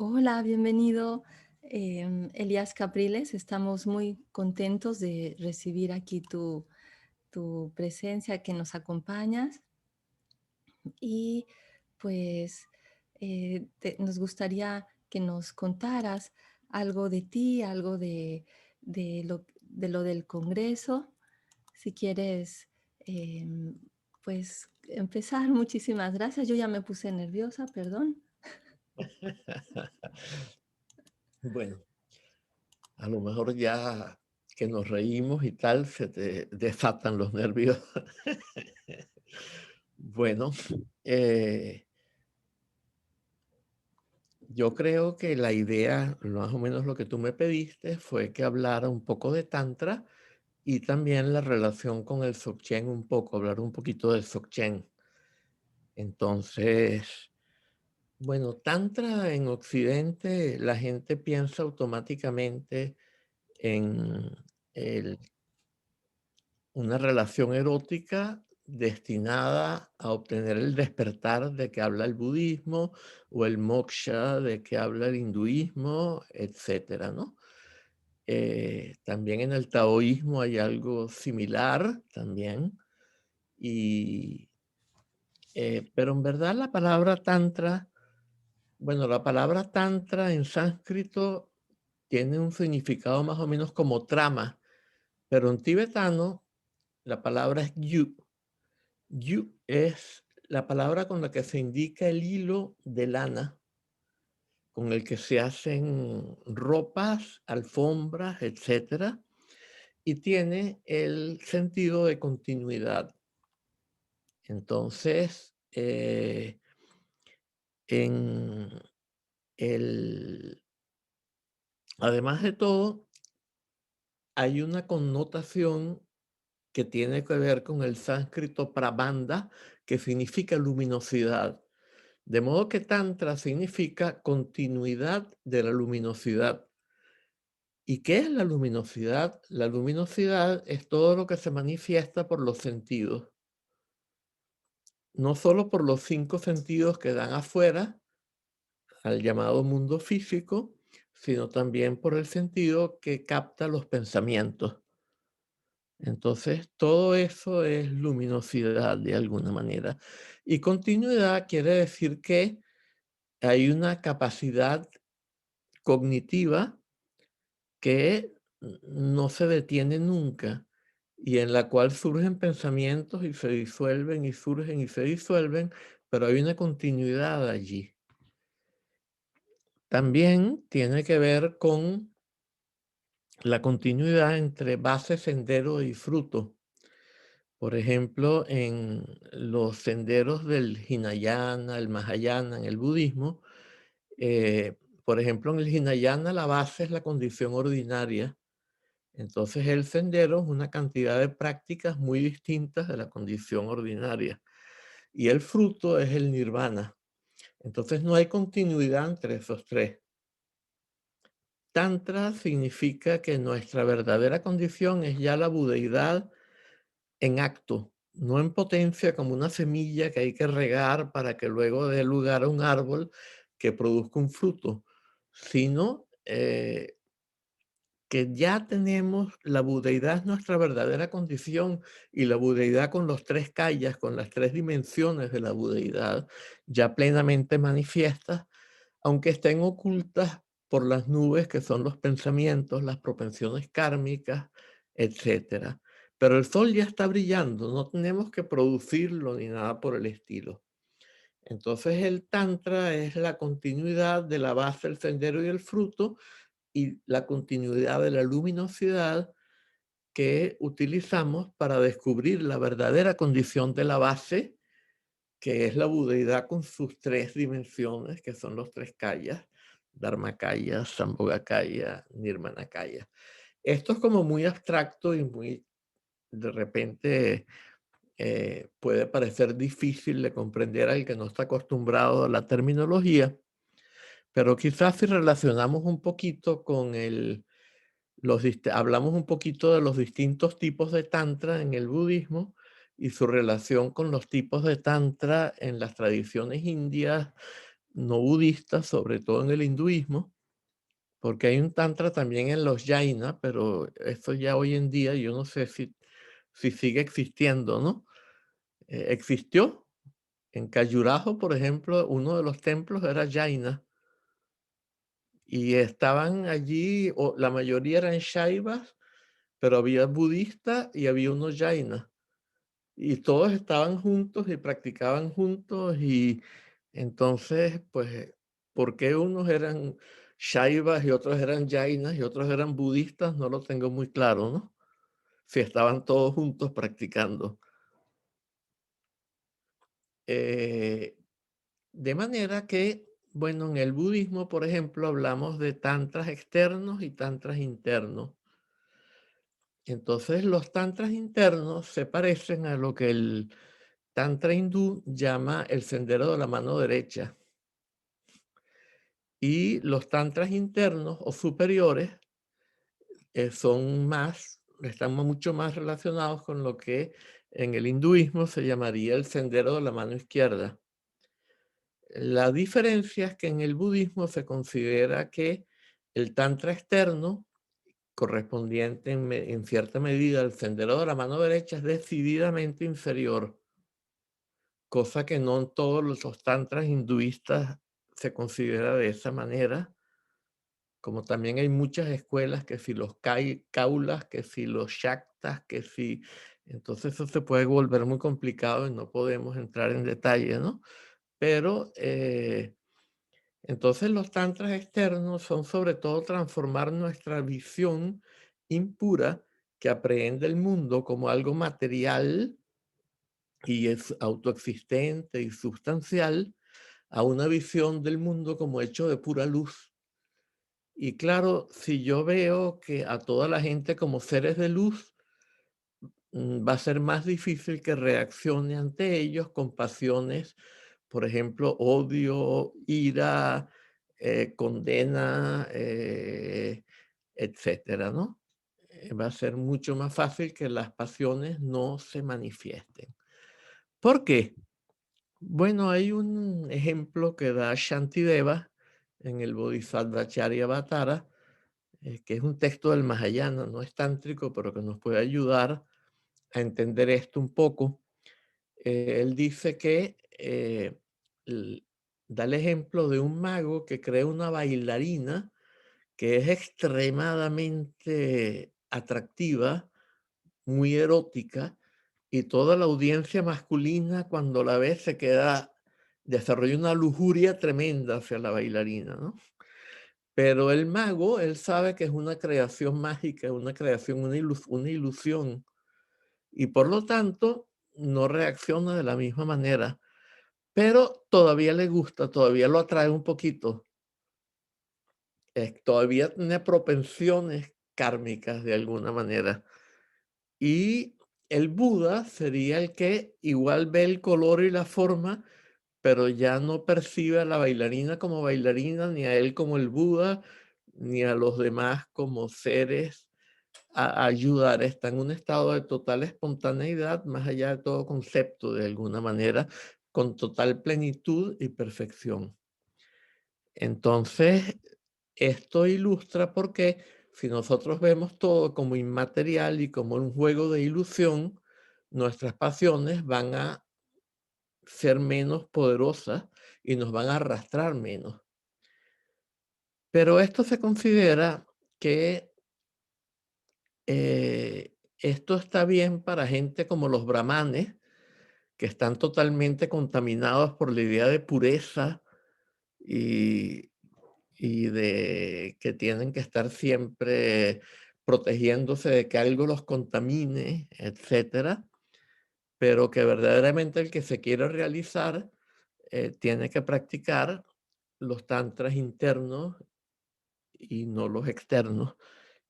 Hola, bienvenido, Elías Capriles. Estamos muy contentos de recibir aquí tu presencia, que nos acompañas. Y pues nos gustaría que nos contaras algo de ti, algo de lo del Congreso. Si quieres, pues empezar. Muchísimas gracias. Yo ya me puse nerviosa, perdón. Bueno, a lo mejor ya que nos reímos y tal, se te desatan los nervios. Bueno, eh, yo creo que la idea, más o menos lo que tú me pediste, fue que hablara un poco de Tantra y también la relación con el Dzogchen un poco, hablar un poquito del Dzogchen. Entonces, bueno, Tantra en Occidente, la gente piensa automáticamente en el una relación erótica destinada a obtener el despertar de que habla el budismo o el moksha de que habla el hinduismo, etcétera, ¿no? También en el taoísmo hay algo similar también. Y, pero en verdad la palabra tantra, bueno, la palabra tantra en sánscrito tiene un significado más o menos como trama, pero en tibetano la palabra es yu. Yu es la palabra con la que se indica el hilo de lana con el que se hacen ropas, alfombras, etcétera, y tiene el sentido de continuidad. Entonces, en el además de todo, hay una connotación que tiene que ver con el sánscrito prabandha, que significa luminosidad. De modo que Tantra significa continuidad de la luminosidad. ¿Y qué es la luminosidad? La luminosidad es todo lo que se manifiesta por los sentidos, no solo por los 5 sentidos que dan afuera, al llamado mundo físico, sino también por el sentido que capta los pensamientos. Entonces, todo eso es luminosidad de alguna manera. Y continuidad quiere decir que hay una capacidad cognitiva que no se detiene nunca y en la cual surgen pensamientos y se disuelven y surgen y se disuelven, pero hay una continuidad allí. También tiene que ver con la continuidad entre base, sendero y fruto. Por ejemplo, en los senderos del Hinayana, el Mahayana, en el budismo, eh, por ejemplo, en el Hinayana la base es la condición ordinaria. Entonces el sendero es una cantidad de prácticas muy distintas de la condición ordinaria. Y el fruto es el nirvana. Entonces no hay continuidad entre esos tres. Tantra significa que nuestra verdadera condición es ya la budeidad en acto, no en potencia como una semilla que hay que regar para que luego dé lugar a un árbol que produzca un fruto, sino que ya tenemos la budeidad es nuestra verdadera condición y la budeidad con los 3 kayas, con las 3 dimensiones de la budeidad, ya plenamente manifiestas, aunque estén ocultas por las nubes que son los pensamientos, las propensiones kármicas, etcétera. Pero el sol ya está brillando, no tenemos que producirlo ni nada por el estilo. Entonces el tantra es la continuidad de la base, el sendero y el fruto, y la continuidad de la luminosidad que utilizamos para descubrir la verdadera condición de la base, que es la budeidad con sus 3 dimensiones, que son los 3 kayas, Dharmakaya, Sambhogakaya, Nirmanakaya. Esto es como muy abstracto y muy, de repente, puede parecer difícil de comprender al que no está acostumbrado a la terminología, pero quizás si relacionamos un poquito con hablamos un poquito de los distintos tipos de tantra en el budismo y su relación con los tipos de tantra en las tradiciones indias, no budistas, sobre todo en el hinduismo, porque hay un tantra también en los jaina, pero eso ya hoy en día yo no sé si sigue existiendo, ¿no? Existió en Khajuraho, por ejemplo, uno de los templos era jaina y estaban allí, o la mayoría eran shaivas, pero había budistas y había unos jaina. Y todos estaban juntos y practicaban juntos y entonces, pues, ¿por qué unos eran shaivas y otros eran jainas y otros eran budistas? No lo tengo muy claro, ¿no? Si estaban todos juntos practicando. Eh, de manera que, bueno, en el budismo, por ejemplo, hablamos de tantras externos y tantras internos. Entonces, los tantras internos se parecen a lo que el tantra hindú llama el sendero de la mano derecha. Y los tantras internos o superiores están mucho más relacionados con lo que en el hinduismo se llamaría el sendero de la mano izquierda. La diferencia es que en el budismo se considera que el tantra externo, correspondiente en cierta medida al sendero de la mano derecha, es decididamente inferior, cosa que no en todos los tantras hinduistas se considera de esa manera. Como también hay muchas escuelas, que si los Kaulas, que si los Shaktas, que si entonces eso se puede volver muy complicado y no podemos entrar en detalle, ¿no? Pero, entonces los tantras externos son sobre todo transformar nuestra visión impura, que aprehende el mundo como algo material y es autoexistente y sustancial, a una visión del mundo como hecho de pura luz. Y claro, si yo veo que a toda la gente como seres de luz, va a ser más difícil que reaccione ante ellos con pasiones, por ejemplo, odio, ira, condena, etcétera, ¿no? Va a ser mucho más fácil que las pasiones no se manifiesten. ¿Por qué? Bueno, hay un ejemplo que da Shantideva en el Bodhisattva Charyavatara, que es un texto del Mahayana, no es tántrico, pero que nos puede ayudar a entender esto un poco. Él dice que l- da el ejemplo de un mago que crea una bailarina que es extremadamente atractiva, muy erótica, y toda la audiencia masculina cuando la ve desarrolla una lujuria tremenda hacia la bailarina, ¿no? Pero el mago, él sabe que es una creación mágica, una creación, una ilusión, y por lo tanto no reacciona de la misma manera, pero todavía le gusta, todavía lo atrae un poquito, todavía tiene propensiones kármicas de alguna manera. Y el Buda sería el que igual ve el color y la forma, pero ya no percibe a la bailarina como bailarina, ni a él como el Buda, ni a los demás como seres a ayudar. Está en un estado de total espontaneidad, más allá de todo concepto, de alguna manera, con total plenitud y perfección. Entonces, esto ilustra por qué si nosotros vemos todo como inmaterial y como un juego de ilusión, nuestras pasiones van a ser menos poderosas y nos van a arrastrar menos. Pero esto se considera que esto está bien para gente como los brahmanes, que están totalmente contaminados por la idea de pureza y, y de que tienen que estar siempre protegiéndose de que algo los contamine, etcétera, pero que verdaderamente el que se quiere realizar tiene que practicar los tantras internos y no los externos.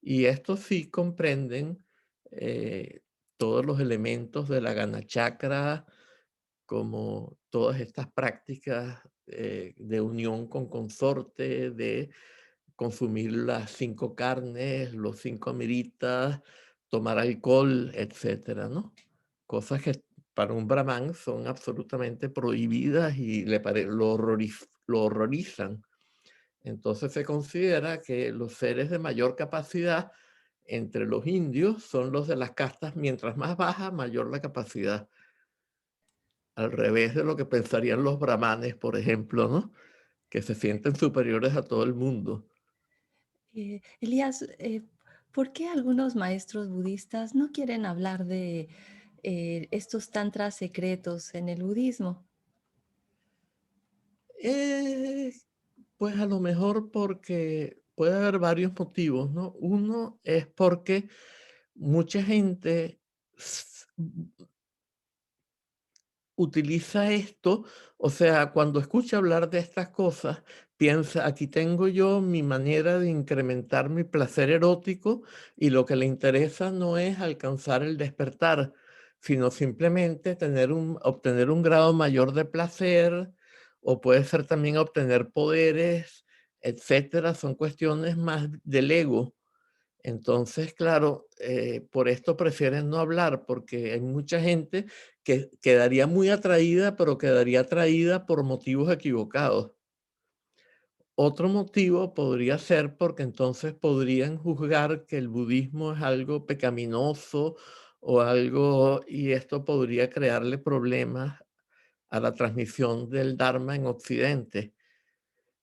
Y estos sí comprenden eh, todos los elementos de la Gana Chakra, como todas estas prácticas de unión con consorte, de consumir las 5 carnes, los 5 amiritas, tomar alcohol, etcétera, ¿no? Cosas que para un brahman son absolutamente prohibidas y lo lo horrorizan. Entonces se considera que los seres de mayor capacidad entre los indios son los de las castas, mientras más baja, mayor la capacidad. Al revés de lo que pensarían los brahmanes, por ejemplo, ¿no? Que se sienten superiores a todo el mundo. Elías, ¿por qué algunos maestros budistas no quieren hablar de estos tantras secretos en el budismo? Eh, pues a lo mejor porque puede haber varios motivos, ¿no? Uno es porque mucha gente utiliza esto, o sea, cuando escucha hablar de estas cosas, piensa, aquí tengo yo mi manera de incrementar mi placer erótico y lo que le interesa no es alcanzar el despertar, sino simplemente obtener un grado mayor de placer, o puede ser también obtener poderes, etcétera. Son cuestiones más del ego. Entonces, claro, por esto prefieren no hablar, porque hay mucha gente que quedaría muy atraída, pero quedaría atraída por motivos equivocados. Otro motivo podría ser porque entonces podrían juzgar que el budismo es algo pecaminoso o algo, y esto podría crearle problemas a la transmisión del Dharma en Occidente.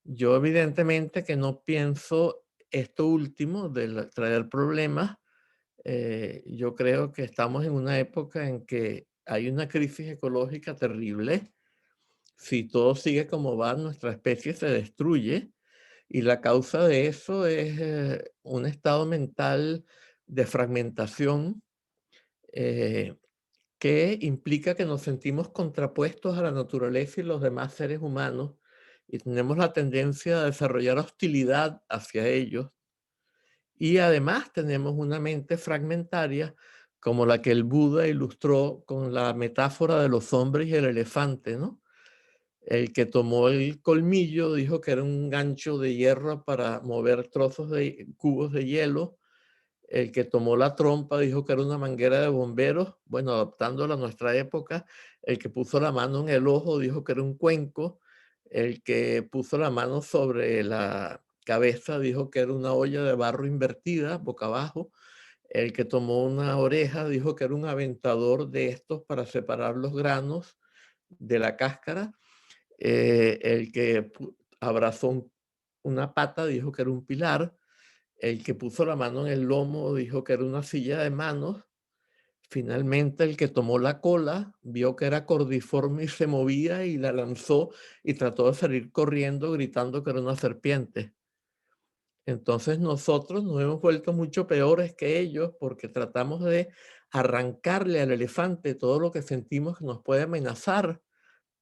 Yo evidentemente que no pienso esto último de traer problemas. Yo creo que estamos en una época en que hay una crisis ecológica terrible. Si todo sigue como va, nuestra especie se destruye y la causa de eso es un estado mental de fragmentación eh, que implica que nos sentimos contrapuestos a la naturaleza y los demás seres humanos y tenemos la tendencia a desarrollar hostilidad hacia ellos, y además tenemos una mente fragmentaria como la que el Buda ilustró con la metáfora de los hombres y el elefante, ¿no? El que tomó el colmillo dijo que era un gancho de hierro para mover trozos de cubos de hielo. El que tomó la trompa dijo que era una manguera de bomberos, bueno, adaptándola a nuestra época. El que puso la mano en el ojo dijo que era un cuenco. El que puso la mano sobre la cabeza dijo que era una olla de barro invertida, boca abajo. El que tomó una oreja dijo que era un aventador de estos para separar los granos de la cáscara. El que abrazó una pata dijo que era un pilar. El que puso la mano en el lomo dijo que era una silla de manos. Finalmente, el que tomó la cola vio que era cordiforme y se movía y la lanzó y trató de salir corriendo gritando que era una serpiente. Entonces nosotros nos hemos vuelto mucho peores que ellos porque tratamos de arrancarle al elefante todo lo que sentimos que nos puede amenazar,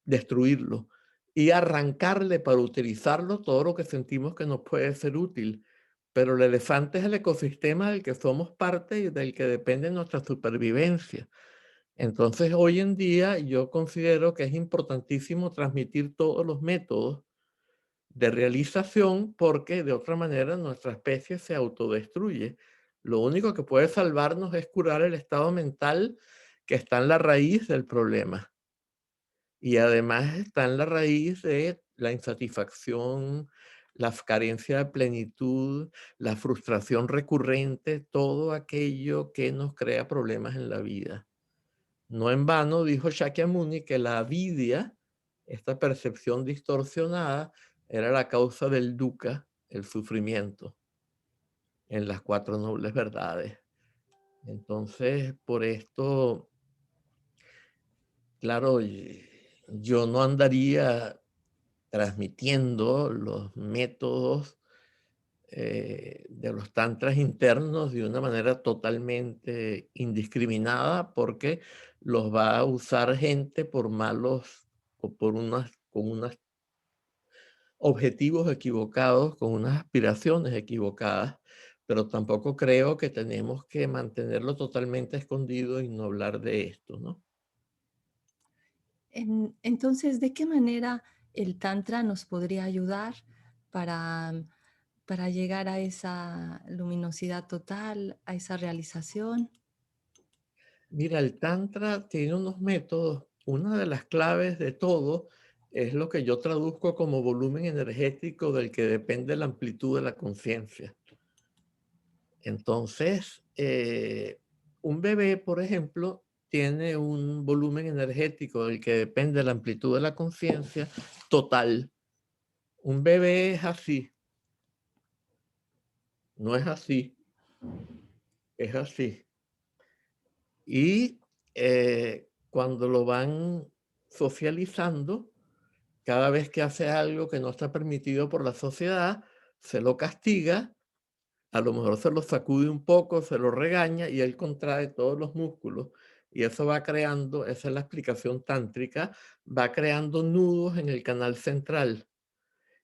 destruirlo, y arrancarle para utilizarlo todo lo que sentimos que nos puede ser útil. Pero el elefante es el ecosistema del que somos parte y del que depende nuestra supervivencia. Entonces, hoy en día yo considero que es importantísimo transmitir todos los métodos de realización porque de otra manera nuestra especie se autodestruye. Lo único que puede salvarnos es curar el estado mental que está en la raíz del problema. Y además está en la raíz de la insatisfacción, la carencia de plenitud, la frustración recurrente, todo aquello que nos crea problemas en la vida. No en vano dijo Shakyamuni que la avidia, esta percepción distorsionada, era la causa del dukkha, el sufrimiento, en las cuatro nobles verdades. Entonces, por esto, claro, yo no andaría transmitiendo los métodos de los tantras internos de una manera totalmente indiscriminada porque los va a usar gente por malos o con unos objetivos equivocados, con unas aspiraciones equivocadas, pero tampoco creo que tenemos que mantenerlo totalmente escondido y no hablar de esto, ¿no? Entonces, ¿de qué manera el Tantra nos podría ayudar para, para llegar a esa luminosidad total, a esa realización? Mira, el Tantra tiene unos métodos, una de las claves de todo es lo que yo traduzco como volumen energético del que depende la amplitud de la conciencia. Entonces, un bebé, por ejemplo, tiene un volumen energético del que depende la amplitud de la conciencia total. Un bebé es así, no es así, es así. Y cuando lo van socializando, cada vez que hace algo que no está permitido por la sociedad, se lo castiga, a lo mejor se lo sacude un poco, se lo regaña y él contrae todos los músculos. Y eso va creando, esa es la explicación tántrica, va creando nudos en el canal central.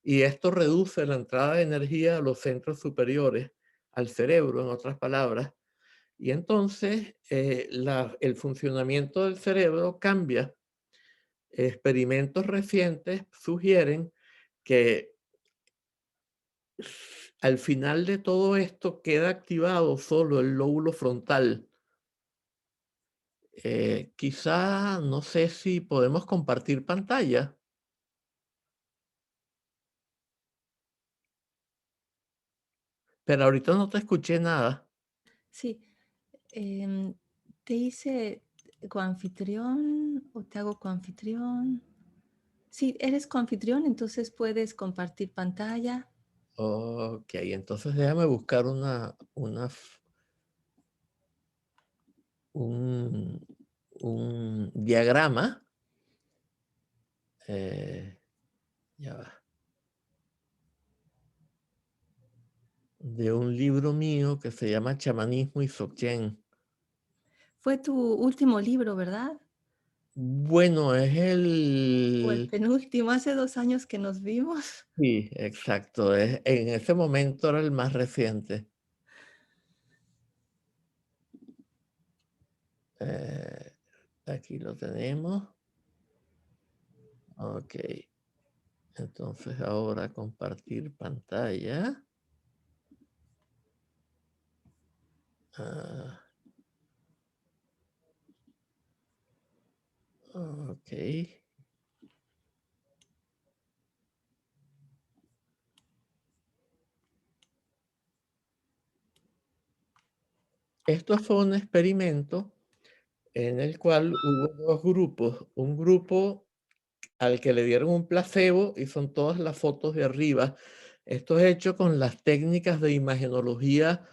Y esto reduce la entrada de energía a los centros superiores, al cerebro, en otras palabras. Y entonces el funcionamiento del cerebro cambia. Experimentos recientes sugieren que al final de todo esto queda activado solo el lóbulo frontal. Quizá, no sé si podemos compartir pantalla, pero ahorita no te escuché nada. Sí, em, te hice coanfitrión o te hago coanfitrión. Sí, eres coanfitrión, entonces puedes compartir pantalla. Ok, entonces déjame buscar un, un diagrama. eh, ya va, de un libro mío que se llama Chamanismo y Dzogchen. Fue tu último libro, ¿verdad? Bueno, es O el el... penúltimo, hace 2 años que nos vimos. Sí, exacto. En ese momento era el más reciente. Eh, aquí lo tenemos. Ok. Entonces ahora compartir pantalla. Ah, ok. Esto fue un experimento en el cual hubo dos grupos. Un grupo al que le dieron un placebo y son todas las fotos de arriba. Esto es hecho con las técnicas de imagenología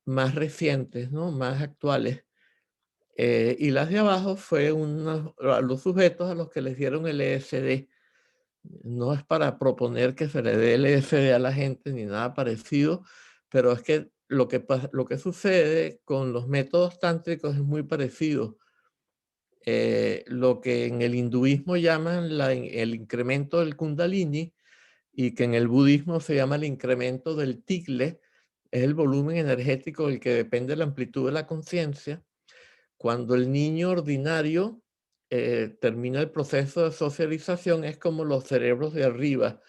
más recientes, ¿no? Más actuales. Y las de abajo fue a los sujetos a los que les dieron LSD. No es para proponer que se le dé LSD a la gente ni nada parecido, pero es que lo que sucede con los métodos tántricos es muy parecido. Lo que en el hinduismo llaman el incremento del kundalini y que en el budismo se llama el incremento del tigle, es el volumen energético del que depende la amplitud de la conciencia. Cuando el niño ordinario termina el proceso de socialización, es como los cerebros de arriba.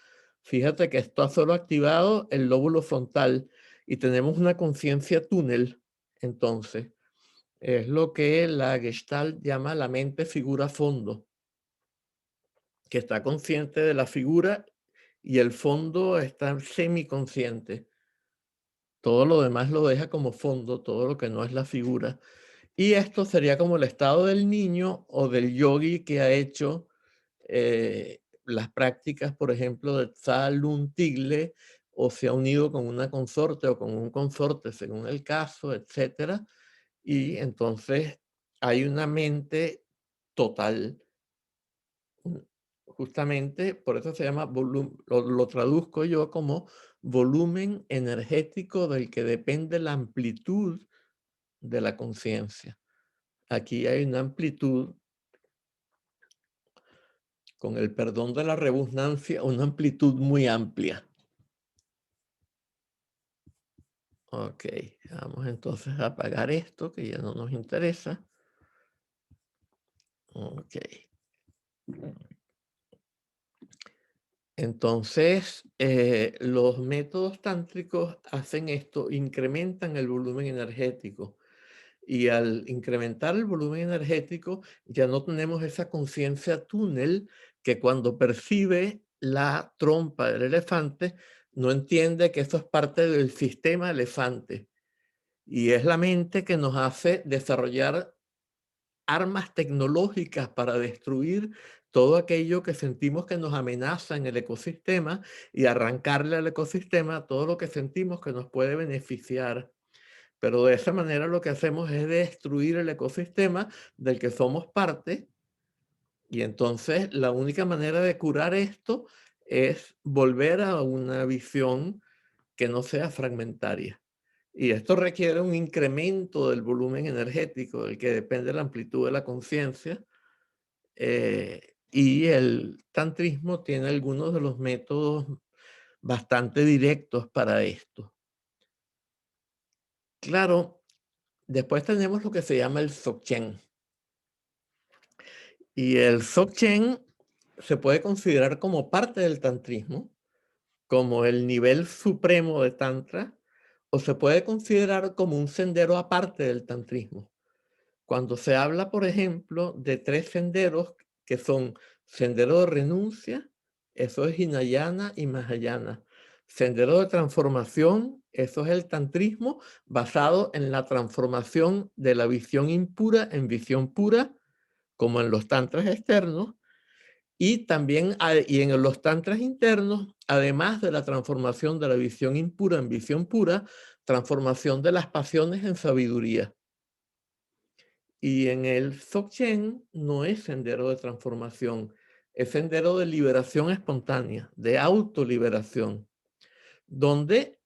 Fíjate que está solo activado el lóbulo frontal y tenemos una conciencia túnel, entonces. Es lo que la Gestalt llama la mente figura fondo, que está consciente de la figura y el fondo está semiconsciente. Todo lo demás lo deja como fondo, todo lo que no es la figura. Y esto sería como el estado del niño o del yogi que ha hecho las prácticas, por ejemplo, de Tsalun Tigle, o se ha unido con una consorte o con un consorte, según el caso, etcétera. Y entonces hay una mente total. mm, Justamente por eso se llama lo traduzco yo como volumen energético del que depende la amplitud de la conciencia. Aquí hay una amplitud, con el perdón de la redundancia, una amplitud muy amplia. Ok, vamos entonces a apagar esto que ya no nos interesa. Ok. Entonces, los métodos tántricos hacen esto, incrementan el volumen energético. Y al incrementar el volumen energético, ya no tenemos esa conciencia túnel que cuando percibe la trompa del elefante, no entiende que eso es parte del sistema elefante. Y es la mente que nos hace desarrollar armas tecnológicas para destruir todo aquello que sentimos que nos amenaza en el ecosistema y arrancarle al ecosistema todo lo que sentimos que nos puede beneficiar. Pero de esa manera lo que hacemos es destruir el ecosistema del que somos parte, y entonces la única manera de curar esto es volver a una visión que no sea fragmentaria. Y esto requiere un incremento del volumen energético, del que depende la amplitud de la conciencia. Y el tantrismo tiene algunos de los métodos bastante directos para esto. Claro, después tenemos lo que se llama el Dzogchen. Y el Dzogchen se puede considerar como parte del tantrismo, como el nivel supremo de Tantra, o se puede considerar como un sendero aparte del tantrismo. Cuando se habla, por ejemplo, de tres senderos que son sendero de renuncia, eso es Hinayana y Mahayana. Sendero de transformación, eso es el tantrismo basado en la transformación de la visión impura en visión pura, como en los tantras externos. Y también y en los tantras internos, además de la transformación de la visión impura en visión pura, transformación de las pasiones en sabiduría. Y en el Dzogchen no es sendero de transformación, es sendero de liberación espontánea, de autoliberación, donde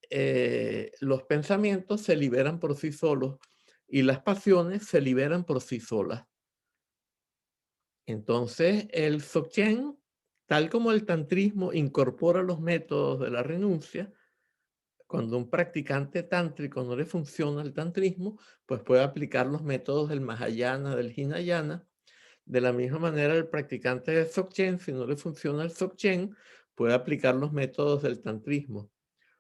los pensamientos se liberan por sí solos y las pasiones se liberan por sí solas. Entonces, el Dzogchen, tal como el tantrismo, incorpora los métodos de la renuncia. Cuando un practicante tántrico no le funciona el tantrismo, pues puede aplicar los métodos del Mahayana, del Hinayana. De la misma manera, el practicante de Dzogchen, si no le funciona el Dzogchen, puede aplicar los métodos del tantrismo.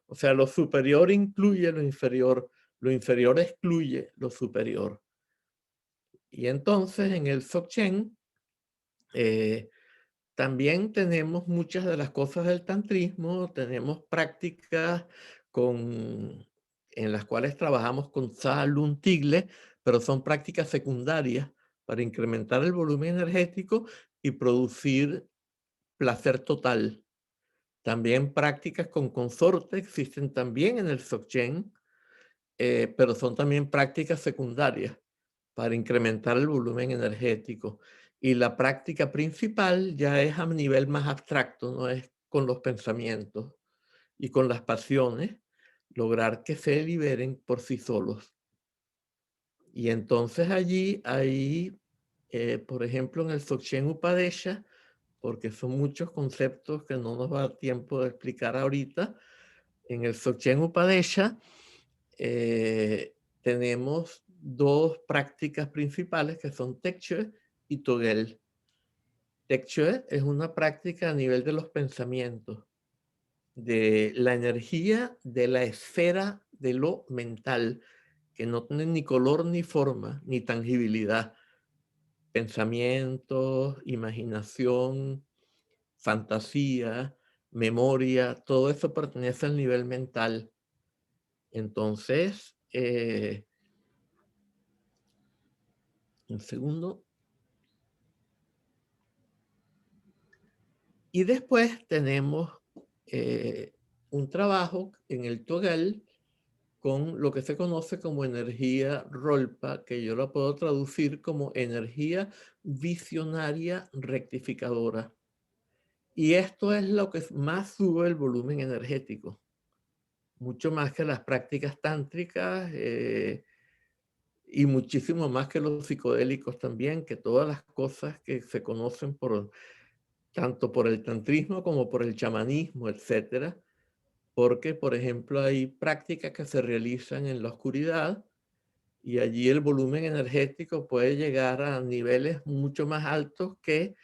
O sea, lo superior incluye lo inferior excluye lo superior. Y entonces en el Dzogchen eh, también tenemos muchas de las cosas del tantrismo, tenemos prácticas en las cuales trabajamos con Tsa Tigle, pero son prácticas secundarias para incrementar el volumen energético y producir placer total. También prácticas con consorte existen también en el Dzogchen, pero son también prácticas secundarias para incrementar el volumen energético. Y la práctica principal ya es a nivel más abstracto, no es con los pensamientos y con las pasiones, lograr que se liberen por sí solos. Y entonces allí hay, por ejemplo, en el Dzogchen Upadesha, porque son muchos conceptos que no nos va a dar tiempo de explicar ahorita, en el Dzogchen Upadesha tenemos dos prácticas principales que son Tekchö y Togel. Tekchö es una práctica a nivel de los pensamientos, de la energía de la esfera de lo mental, que no tiene ni color ni forma, ni tangibilidad. Pensamientos, imaginación, fantasía, memoria, todo eso pertenece al nivel mental. Entonces, un segundo. Y después tenemos un trabajo en el Togel con lo que se conoce como energía Rolpa, que yo la puedo traducir como energía visionaria rectificadora. Y esto es lo que más sube el volumen energético, mucho más que las prácticas tántricas y muchísimo más que los psicodélicos también, que todas las cosas que se conocen tanto por el tantrismo como por el chamanismo, etcétera, porque, por ejemplo, hay prácticas que se realizan en la oscuridad y allí el volumen energético puede llegar a niveles mucho más altos que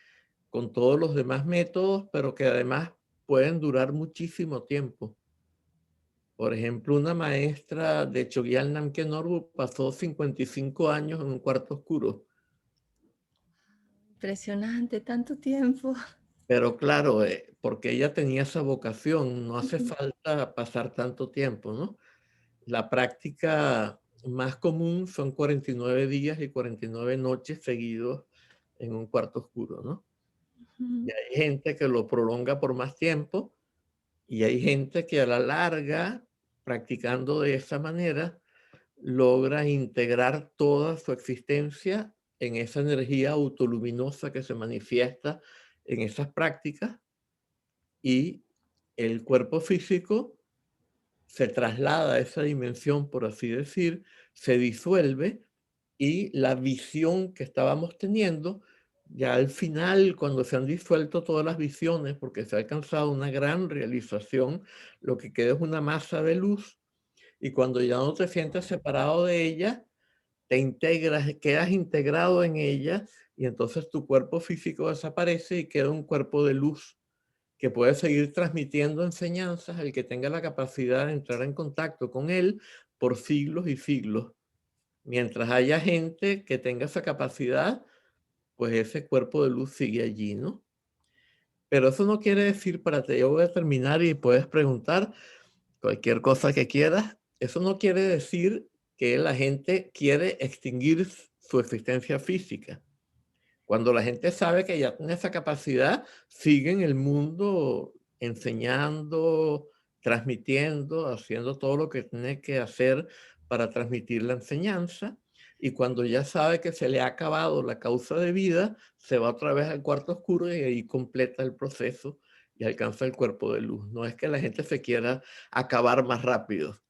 con todos los demás métodos, pero que además pueden durar muchísimo tiempo. Por ejemplo, una maestra de Chogyal Namkha Norbu pasó 55 años en un cuarto oscuro. Impresionante, tanto tiempo. Pero claro, porque ella tenía esa vocación, no hace Ujú, falta pasar tanto tiempo, ¿no? La práctica más común son 49 días y 49 noches seguidos en un cuarto oscuro, ¿no? Y ujú, hay gente que lo prolonga por más tiempo y hay gente que a la larga, practicando de esa manera, logra integrar toda su existencia en esa energía autoluminosa que se manifiesta en esas prácticas y el cuerpo físico se traslada a esa dimensión, por así decir, se disuelve y la visión que estábamos teniendo, ya al final, cuando se han disuelto todas las visiones, porque se ha alcanzado una gran realización, lo que queda es una masa de luz y cuando ya no te sientes separado de ella, te integras, quedas integrado en ella y entonces tu cuerpo físico desaparece y queda un cuerpo de luz que puede seguir transmitiendo enseñanzas al que tenga la capacidad de entrar en contacto con él por siglos y siglos. Mientras haya gente que tenga esa capacidad, pues ese cuerpo de luz sigue allí, ¿no? Pero eso no quiere decir, yo voy a terminar y puedes preguntar cualquier cosa que quieras. Eso no quiere decir que la gente quiere extinguir su existencia física. Cuando la gente sabe que ya tiene esa capacidad, sigue en el mundo enseñando, transmitiendo, haciendo todo lo que tiene que hacer para transmitir la enseñanza. Y cuando ya sabe que se le ha acabado la causa de vida, se va otra vez al cuarto oscuro y ahí completa el proceso y alcanza el cuerpo de luz. No es que la gente se quiera acabar más rápido.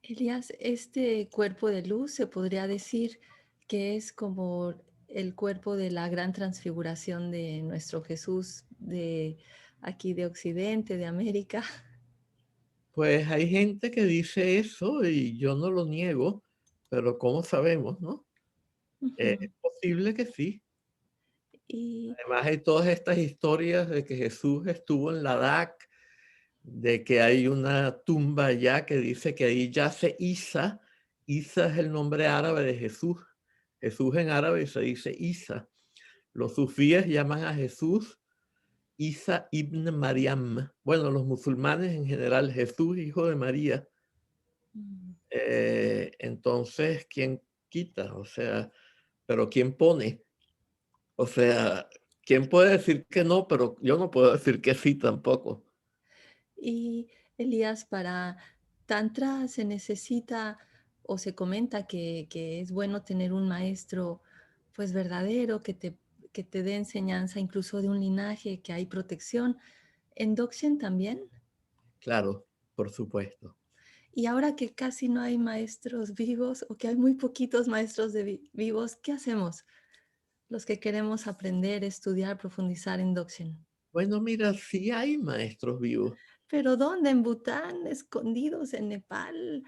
Elías, este cuerpo de luz se podría decir que es como el cuerpo de la gran transfiguración de nuestro Jesús de aquí de Occidente, de América. Pues hay gente que dice eso y yo no lo niego, pero ¿cómo sabemos, no? Es Ujú. posible que sí. Y Además, hay todas estas historias de que Jesús estuvo en Ladakh, de que hay una tumba allá que dice que ahí yace Isa. Isa es el nombre árabe de Jesús. Jesús en árabe se dice Isa. Los sufíes llaman a Jesús Isa ibn Maryam. Bueno, los musulmanes en general, Jesús, hijo de María. mm, Entonces, ¿quién quita? O sea, pero ¿quién pone? O sea, ¿quién puede decir que no? Pero yo no puedo decir que sí tampoco. y Elías, para Tantra se necesita o se comenta que es bueno tener un maestro pues verdadero que te dé enseñanza incluso de un linaje, que hay protección. ¿En Doxen también? Claro, por supuesto. Y ahora que casi no hay maestros vivos o que hay muy poquitos maestros vivos, ¿qué hacemos? Los que queremos aprender, estudiar, profundizar en Doxen. Bueno, mira, sí hay maestros vivos. ¿Pero dónde? ¿En Bután? ¿Escondidos en Nepal?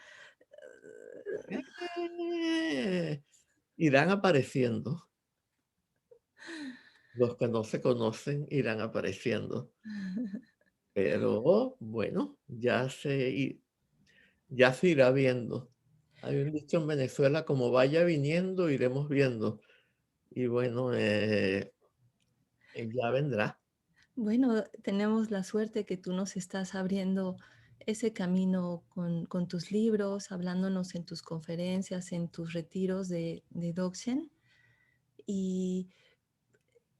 Eh, Irán apareciendo. Los que no se conocen irán apareciendo. Pero bueno, ya se irá viendo. Hay un dicho en Venezuela, como vaya viniendo, iremos viendo. Y bueno, ya vendrá. Bueno, tenemos la suerte que tú nos estás abriendo ese camino con tus libros, hablándonos en tus conferencias, en tus retiros de Doxen. Y,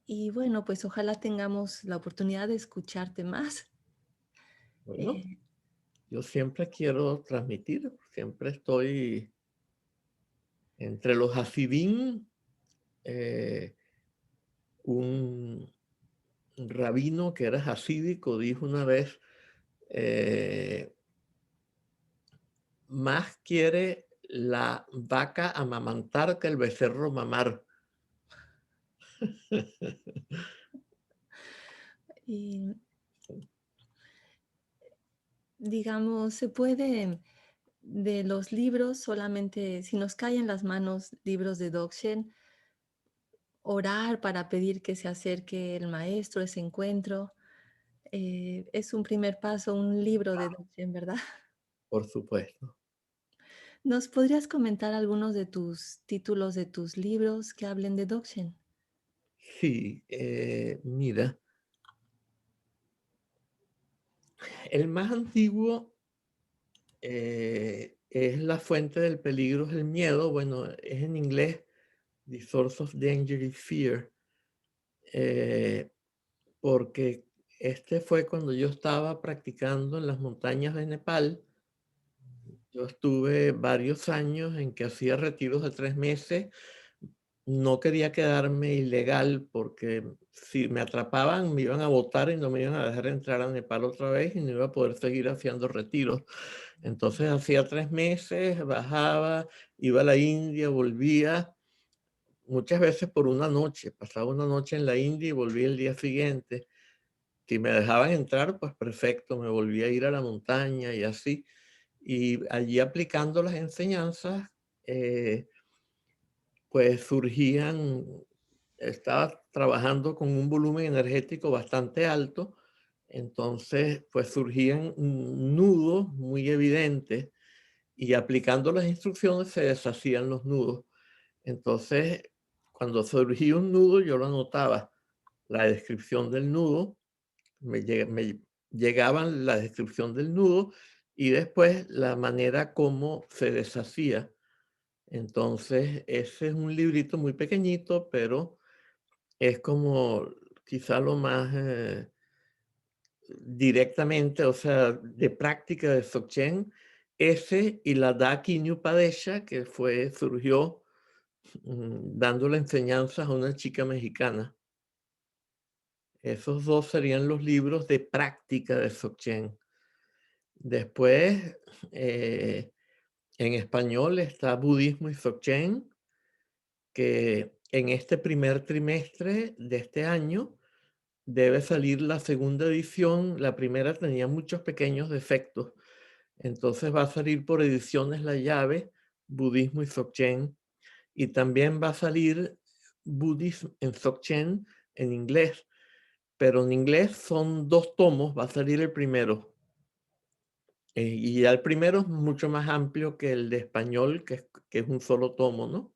y bueno, pues ojalá tengamos la oportunidad de escucharte más. Bueno, Eh, yo siempre quiero transmitir, siempre estoy entre los hasidim, eh, un rabino que era hasídico dijo una vez, eh, más quiere la vaca amamantar que el becerro mamar. y digamos, se puede de los libros solamente, si nos caen en las manos libros de Doxen, orar para pedir que se acerque el maestro, ese encuentro. Es un primer paso, un libro de Doxen, ¿verdad? Por supuesto. ¿Nos podrías comentar algunos de tus títulos de tus libros que hablen de Doxen? Sí, mira, el más antiguo es La fuente del peligro es el miedo. Bueno, es en inglés The Source of Danger is Fear, eh, porque este fue cuando yo estaba practicando en las montañas de Nepal. Yo estuve varios años en que hacía retiros de 3 meses. No quería quedarme ilegal porque si me atrapaban me iban a botar y no me iban a dejar entrar a Nepal otra vez y no iba a poder seguir haciendo retiros. Entonces hacía 3 meses, bajaba, iba a la India, volvía, muchas veces por una noche. Pasaba una noche en la India y volvía el día siguiente. Si me dejaban entrar, pues perfecto, me volvía a ir a la montaña y así. Y allí aplicando las enseñanzas, eh, pues surgían, estaba trabajando con un volumen energético bastante alto, entonces pues surgían nudos muy evidentes y aplicando las instrucciones se deshacían los nudos. Entonces, cuando surgía un nudo, yo lo anotaba, la descripción del nudo, me llegaban la descripción del nudo y después la manera como se deshacía. Entonces, ese es un librito muy pequeñito, pero es como quizá lo más directamente, o sea, de práctica de Dzogchen, ese y la Daki Nyupadesha, que surgió dándole enseñanzas a una chica mexicana. Esos dos serían los libros de práctica de Dzogchen. Después, eh, en español está Budismo y Dzogchen, que en este primer trimestre de este año debe salir la segunda edición. La primera tenía muchos pequeños defectos, entonces va a salir por Ediciones La Llave, Budismo y Dzogchen, y también va a salir Buddhism en Dzogchen en inglés, pero en inglés son 2 tomos, va a salir el primero. Y ya el primero es mucho más amplio que el de español, que es un solo tomo, ¿no?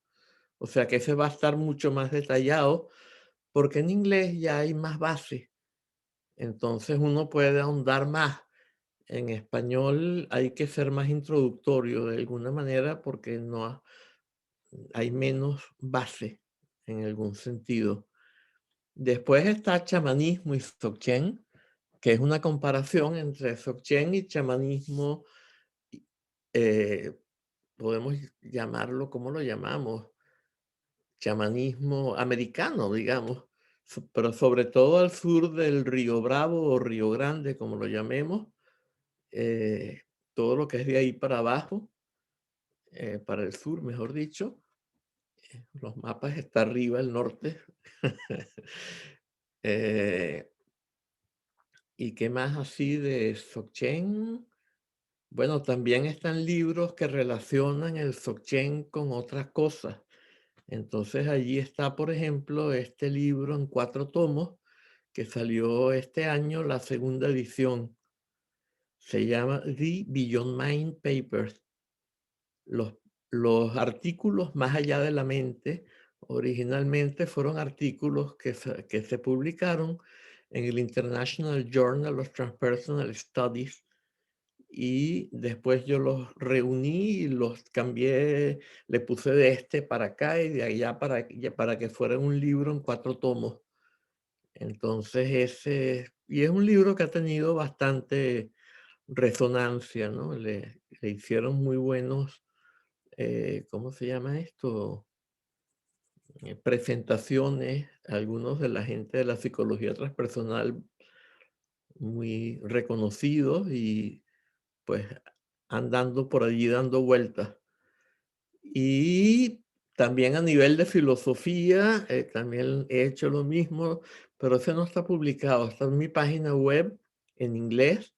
O sea que ese va a estar mucho más detallado, porque en inglés ya hay más base, entonces uno puede ahondar más. En español hay que ser más introductorio de alguna manera porque no hay menos base en algún sentido. Después está chamanismo y Dzogchen, que es una comparación entre Dzogchen y chamanismo, eh, podemos llamarlo, ¿cómo lo llamamos? Chamanismo americano, digamos, pero sobre todo al sur del Río Bravo o Río Grande, como lo llamemos, eh, todo lo que es de ahí para abajo, para el sur, mejor dicho. Los mapas está arriba, el norte. Eh, ¿Y qué más así de Dzogchen? Bueno, también están libros que relacionan el Dzogchen con otras cosas. Entonces allí está, por ejemplo, este libro en 4 tomos que salió este año, la segunda edición. Se llama The Beyond Mind Papers. Los, los artículos más allá de la mente originalmente fueron artículos que se publicaron en el International Journal of Transpersonal Studies y después yo los reuní y los cambié, le puse de este para acá y de allá para que fuera un libro en 4 tomos. Entonces y es un libro que ha tenido bastante resonancia, ¿no? Le hicieron muy buenos, ¿cómo se llama esto? Presentaciones, algunos de la gente de la psicología transpersonal muy reconocidos y pues andando por allí dando vueltas. Y también a nivel de filosofía, también he hecho lo mismo, pero ese no está publicado, está en mi página web en inglés,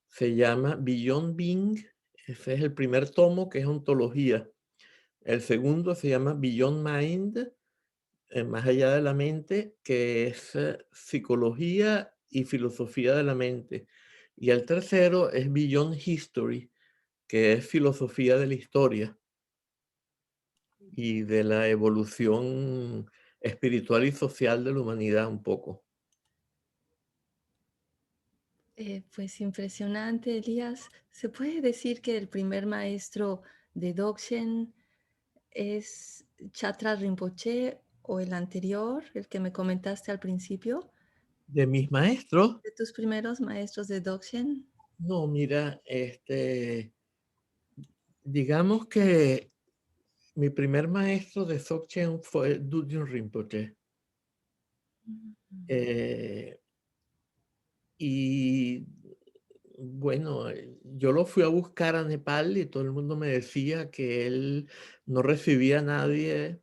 se llama Beyond Being, ese es el primer tomo que es ontología. El segundo se llama Beyond Mind, más allá de la mente, que es psicología y filosofía de la mente. Y el tercero es Beyond History, que es filosofía de la historia y de la evolución espiritual y social de la humanidad un poco. Pues impresionante, Elías. ¿Se puede decir que el primer maestro de Dzogchen es Chatra Rinpoche o el anterior, el que me comentaste al principio, De mis maestros, de tus primeros maestros de Dzogchen? no, mira, digamos que mi primer maestro de Dzogchen fue Dudjun Rinpoche. Mm. Eh, y bueno, yo lo fui a buscar a Nepal y todo el mundo me decía que él no recibía a nadie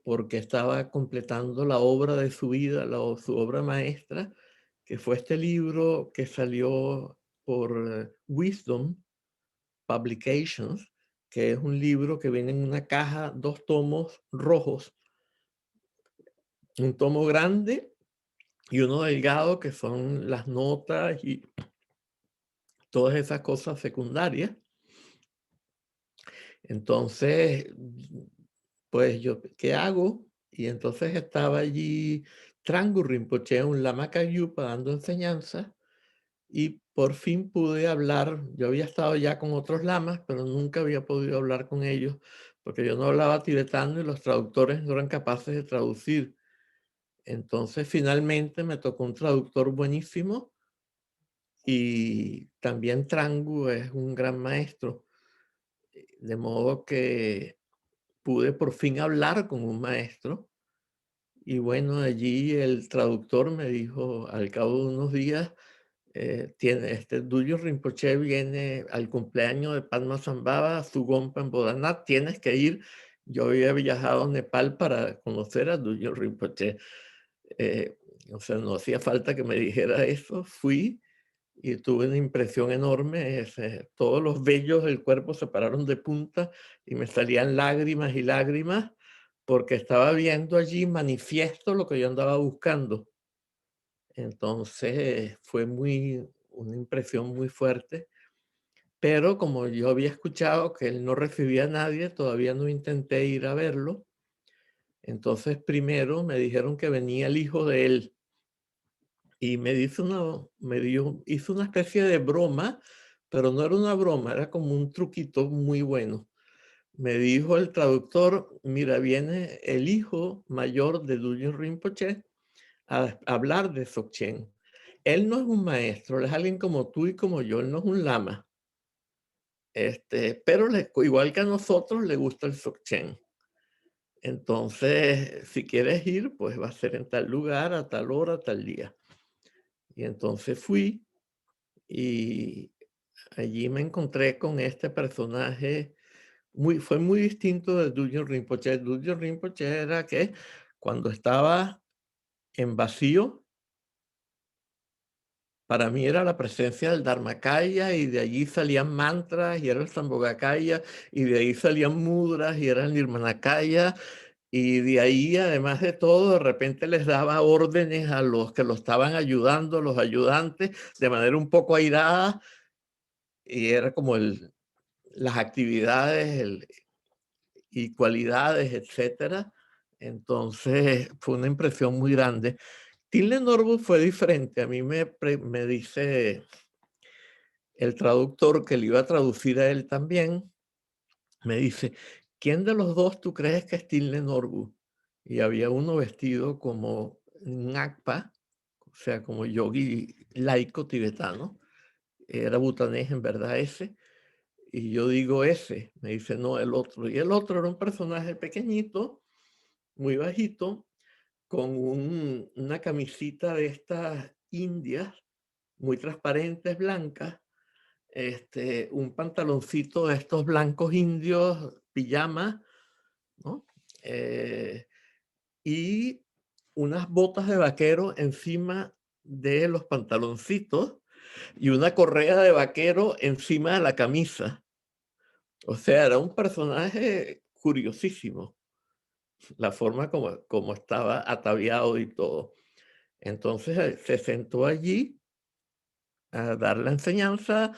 porque estaba completando la obra de su vida, su obra maestra, que fue este libro que salió por Wisdom Publications, que es un libro que viene en una caja, 2 tomos rojos, un tomo grande y uno delgado, que son las notas y todas esas cosas secundarias. Entonces, pues yo, ¿qué hago? Y entonces estaba allí Trangu Rinpoche, un lama Kagyupa, dando enseñanza, y por fin pude hablar. Yo había estado ya con otros lamas, pero nunca había podido hablar con ellos, porque yo no hablaba tibetano y los traductores no eran capaces de traducir. Entonces, finalmente me tocó un traductor buenísimo y también Trangu es un gran maestro, de modo que pude por fin hablar con un maestro. Y bueno, allí el traductor me dijo al cabo de unos días, Duyo Rinpoche viene al cumpleaños de Padmasambhava, su Gompa en Bodhanath, tienes que ir. Yo había viajado a Nepal para conocer a Duyo Rinpoche. Eh, o sea, no hacía falta que me dijera eso. Fui y tuve una impresión enorme. Todos los vellos del cuerpo se pararon de punta y me salían lágrimas y lágrimas porque estaba viendo allí manifiesto lo que yo andaba buscando. Entonces fue una impresión muy fuerte, pero como yo había escuchado que él no recibía a nadie, todavía no intenté ir a verlo. Entonces primero me dijeron que venía el hijo de él y hizo una especie de broma, pero no era una broma, era como un truquito muy bueno. Me dijo el traductor: mira, viene el hijo mayor de Dudjom Rinpoche a hablar de Dzogchen. Él no es un maestro, él es alguien como tú y como yo, él no es un lama, pero igual que a nosotros le gusta el Dzogchen. Entonces, si quieres ir, pues va a ser en tal lugar, a tal hora, a tal día. Y entonces fui y allí me encontré con este personaje. Fue muy distinto de Dudjom Rinpoche. Dudjom Rinpoche era que cuando estaba en vacío, para mí era la presencia del Dharmakaya y de allí salían mantras y era el Sambhogakaya y de ahí salían mudras y era el Nirmanakaya y de ahí, además de todo, de repente les daba órdenes a los que lo estaban ayudando, los ayudantes, de manera un poco airada, y era como las actividades y cualidades, etcétera. Entonces fue una impresión muy grande. Tilde Norbu fue diferente. A mí me dice el traductor que le iba a traducir a él también, me dice: ¿quién de los dos tú crees que es Tilde Norbu? Y había uno vestido como Ngakpa, o sea, como yogi laico tibetano. Era butanés en verdad ese. Y yo digo ese. Me dice: no, el otro. Y el otro era un personaje pequeñito, muy bajito, con una camisita de estas indias, muy transparentes, blancas, un pantaloncito de estos blancos indios, pijama, ¿no? Eh, y unas botas de vaquero encima de los pantaloncitos y una correa de vaquero encima de la camisa. O sea, era un personaje curiosísimo, la forma como estaba ataviado y todo. Entonces se sentó allí a dar la enseñanza,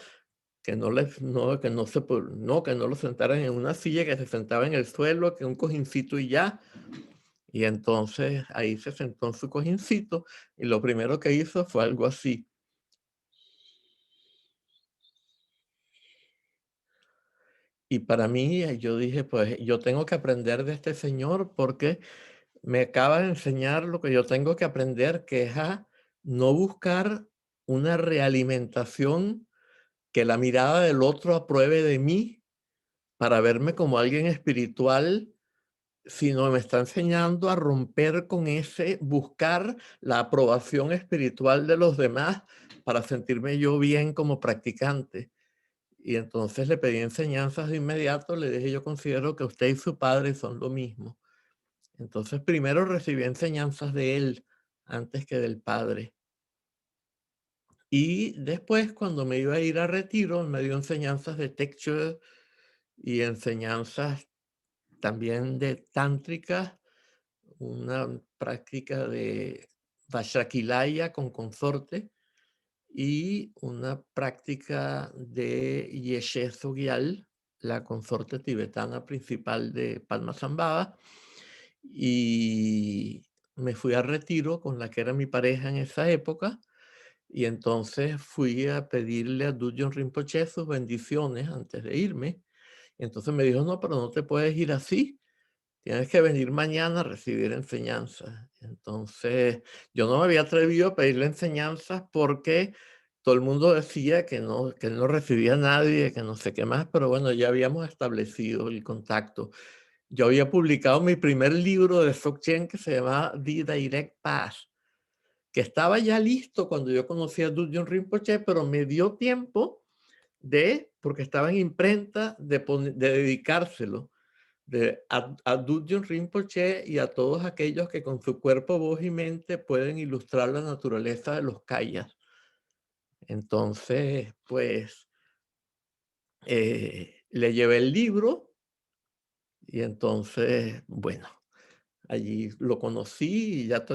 que no les no, que no se po no, que no lo sentaran en una silla, que se sentaba en el suelo, que un cojincito y ya. Y entonces ahí se sentó en su cojincito y lo primero que hizo fue algo así. Y para mí, yo dije, pues yo tengo que aprender de este señor porque me acaba de enseñar lo que yo tengo que aprender, que es a no buscar una realimentación, que la mirada del otro apruebe de mí para verme como alguien espiritual, sino me está enseñando a romper con ese buscar la aprobación espiritual de los demás para sentirme yo bien como practicante. Y entonces le pedí enseñanzas de inmediato, le dije, yo considero que usted y su padre son lo mismo. Entonces primero recibí enseñanzas de él antes que del padre. Y después, cuando me iba a ir a retiro, me dio enseñanzas de Tetsue y enseñanzas también de tántricas, una práctica de Vajrakilaya con consorte y una práctica de Yeshe Sogyal, la consorte tibetana principal de Padmasambhava. Y me fui a retiro con la que era mi pareja en esa época. Y entonces fui a pedirle a Dudjom Rinpoche sus bendiciones antes de irme. Y entonces me dijo, no, pero no te puedes ir así. Tienes que venir mañana a recibir enseñanzas. Entonces, yo no me había atrevido a pedirle enseñanzas porque todo el mundo decía que él no recibía a nadie, que no sé qué más, pero bueno, ya habíamos establecido el contacto. Yo había publicado mi primer libro de Dzogchen que se llamaba The Direct Path, que estaba ya listo cuando yo conocí a Dudjom Rinpoche, pero me dio tiempo porque estaba en imprenta, de dedicárselo a Dudjom Rinpoche y a todos aquellos que con su cuerpo, voz y mente pueden ilustrar la naturaleza de los kayas. Entonces, pues, le llevé el libro y entonces, bueno, allí lo conocí y ya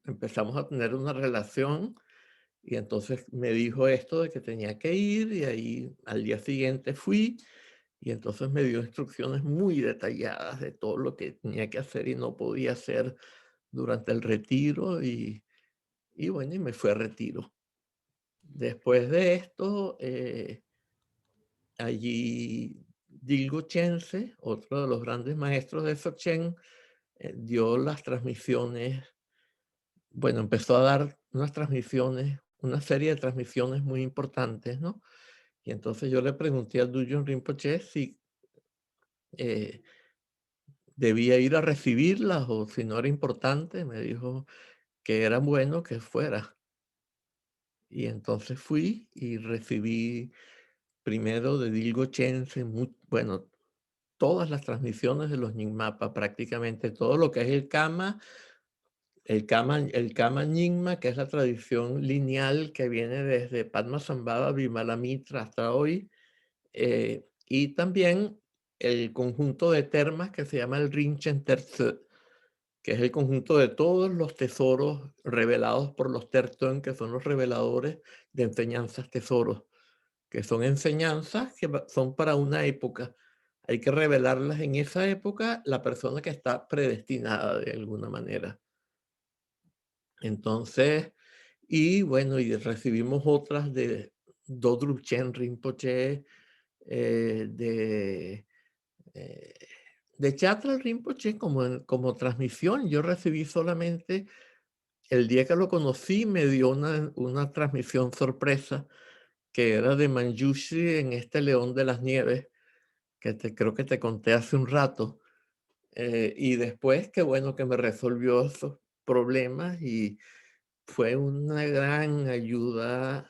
empezamos a tener una relación y entonces me dijo esto de que tenía que ir y ahí al día siguiente fui y entonces me dio instrucciones muy detalladas de todo lo que tenía que hacer y no podía hacer durante el retiro y bueno, y me fui a retiro. Después de esto, allí Dilgo Chense, otro de los grandes maestros de Dzogchen, dio las transmisiones, bueno, empezó a dar unas transmisiones, una serie de transmisiones muy importantes, ¿no? Y entonces yo le pregunté a Dudjom Rinpoche si eh, debía ir a recibirlas o si no era importante. Me dijo que era bueno que fuera. Y entonces fui y recibí primero de Dilgo Chense, bueno, todas las transmisiones de los Nyingmapa, prácticamente todo lo que es el Kama Nyingma, que es la tradición lineal que viene desde Padmasambhava, Vimalamitra hasta hoy, y también el conjunto de termas que se llama el Rinchen Tertse, que es el conjunto de todos los tesoros revelados por los Tertön, que son los reveladores de enseñanzas tesoros, que son enseñanzas que son para una época. Hay que revelarlas en esa época la persona que está predestinada de alguna manera. Entonces, y bueno, y recibimos otras de Dodrup Chen Rinpoche, eh, de, eh, de Chatra Rinpoche como transmisión. Yo recibí solamente, el día que lo conocí, me dio una transmisión sorpresa que era de Manjushri en este León de las Nieves, que creo que te conté hace un rato. Y después, qué bueno que me resolvió esos problemas y fue una gran ayuda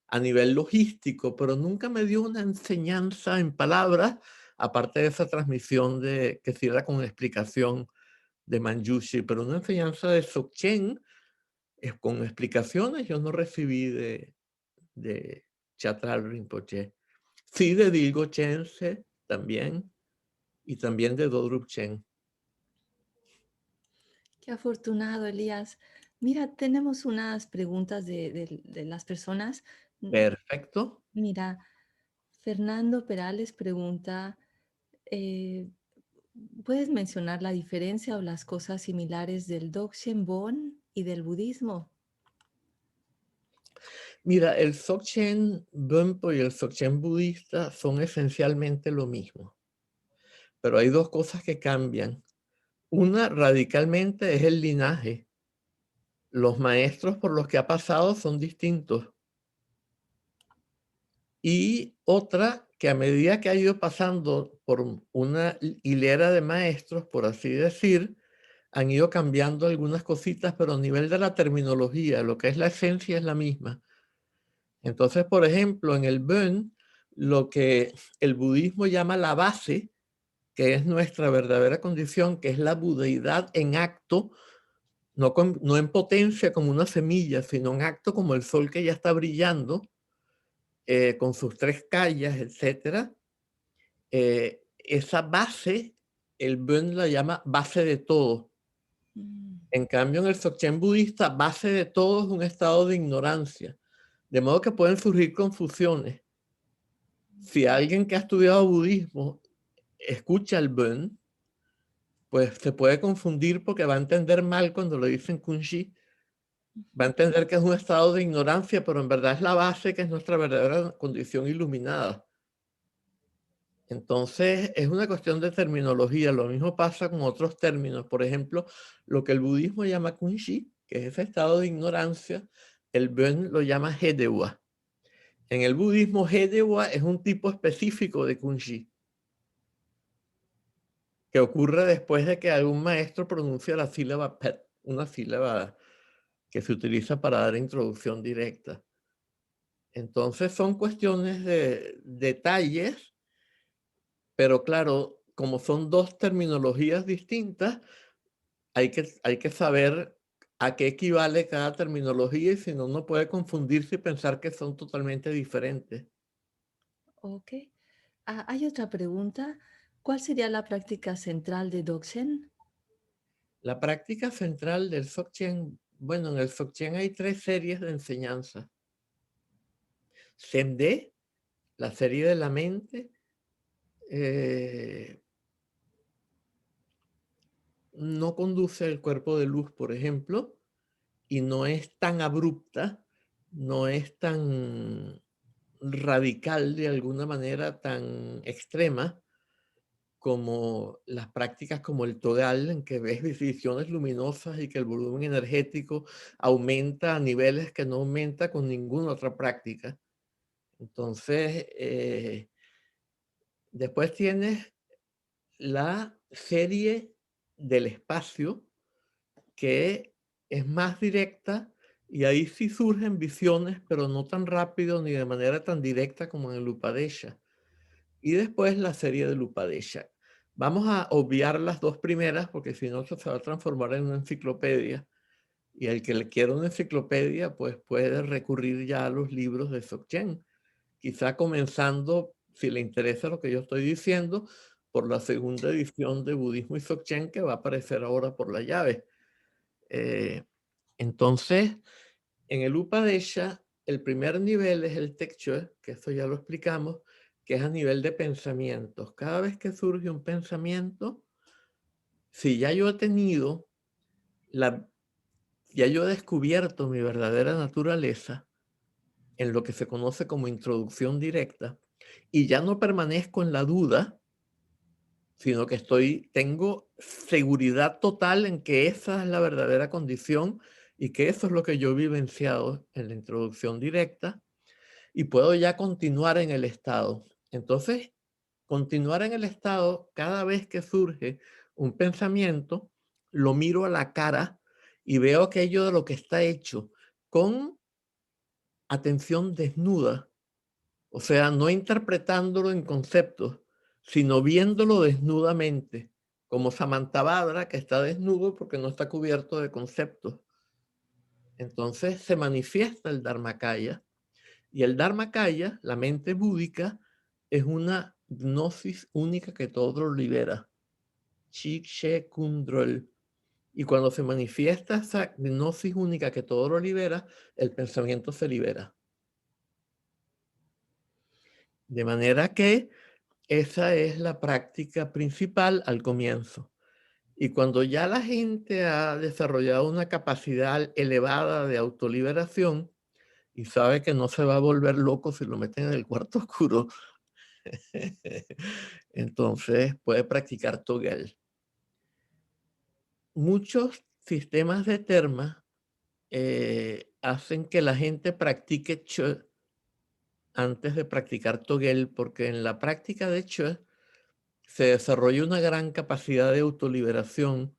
a nivel logístico, pero nunca me dio una enseñanza en palabras, aparte de esa transmisión que sí era con explicación de Manjushri, pero una enseñanza de Dzogchen con explicaciones yo no recibí de Chatral Rinpoche. Sí, de Dilgo Chense también, y también de Dodrup Chen. Qué afortunado, Elías. Mira, tenemos unas preguntas de las personas. Mm, Perfecto. Mira, Fernando Perales pregunta, eh, ¿Puedes mencionar la diferencia o las cosas similares del Dokchen Bon y del budismo? Mira, el Dzogchen Bonpo y el Dzogchen budista son esencialmente lo mismo, pero hay dos cosas que cambian. Una radicalmente es el linaje. Los maestros por los que ha pasado son distintos. Y otra, que a medida que ha ido pasando por una hilera de maestros, por así decir, han ido cambiando algunas cositas, pero a nivel de la terminología, lo que es la esencia es la misma. Entonces, por ejemplo, en el Bön, lo que el budismo llama la base, que es nuestra verdadera condición, que es la budeidad en acto, no en potencia como una semilla, sino en acto como el sol que ya está brillando, con sus tres calles, etcétera. Esa base, el Bön la llama base de todo. Mm, En cambio, en el Dzogchen budista, base de todo es un estado de ignorancia, de modo que pueden surgir confusiones. Si alguien que ha estudiado budismo escucha el Bön, pues se puede confundir porque va a entender mal cuando le dicen Kunshi, va a entender que es un estado de ignorancia, pero en verdad es la base que es nuestra verdadera condición iluminada. Entonces, es una cuestión de terminología. Lo mismo pasa con otros términos. Por ejemplo, lo que el budismo llama kunshi, que es ese estado de ignorancia, el Bön lo llama Hedewa. En el budismo, Hedewa es un tipo específico de kunshi, que ocurre después de que algún maestro pronuncia la sílaba Pet, una sílaba que se utiliza para dar introducción directa. Entonces, son cuestiones de detalles, pero claro, como son dos terminologías distintas, hay que saber a qué equivale cada terminología y si no, uno puede confundirse y pensar que son totalmente diferentes. ok. Hay otra pregunta. ¿Cuál sería la práctica central de Dokchen? La práctica central del Dzogchen, bueno, en el Dzogchen hay tres series de enseñanza. Zende, la serie de la mente, eh, no conduce al cuerpo de luz, por ejemplo, y no es tan abrupta, no es tan radical de alguna manera, tan extrema como las prácticas como el todal, en que ves visiones luminosas y que el volumen energético aumenta a niveles que no aumenta con ninguna otra práctica. Entonces, después tienes la serie del espacio, que es más directa y ahí sí surgen visiones, pero no tan rápido ni de manera tan directa como en el Upadesha. Y después la serie de Upadesha. Vamos a obviar las dos primeras porque si no esto se va a transformar en una enciclopedia. Y el que le quiera una enciclopedia, pues puede recurrir ya a los libros de Dzogchen. Quizá comenzando, si le interesa lo que yo estoy diciendo, por la segunda edición de Budismo y Dzogchen que va a aparecer ahora por la llave. Eh, entonces, en el Upadesha, el primer nivel es el Tekchö, que eso ya lo explicamos, que es a nivel de pensamientos. Cada vez que surge un pensamiento, si ya yo he tenido la, ya yo he descubierto mi verdadera naturaleza en lo que se conoce como introducción directa, y ya no permanezco en la duda, sino que tengo seguridad total en que esa es la verdadera condición y que eso es lo que yo he vivenciado en la introducción directa y puedo ya continuar en el estado. Entonces, continuar en el estado, cada vez que surge un pensamiento, lo miro a la cara y veo aquello de lo que está hecho con atención desnuda, o sea, no interpretándolo en conceptos, sino viéndolo desnudamente, como Samantabhadra, que está desnudo porque no está cubierto de conceptos. Entonces se manifiesta el Dharmakaya, y el Dharmakaya, la mente búdica, es una gnosis única que todo lo libera. Chikshe Kundrol. Y cuando se manifiesta esa gnosis única que todo lo libera, el pensamiento se libera. De manera que esa es la práctica principal al comienzo. Y cuando ya la gente ha desarrollado una capacidad elevada de autoliberación y sabe que no se va a volver loco si lo meten en el cuarto oscuro, entonces puede practicar Togel. Muchos sistemas de terma hacen que la gente practique Chö antes de practicar Togel, porque en la práctica de Chö se desarrolla una gran capacidad de autoliberación,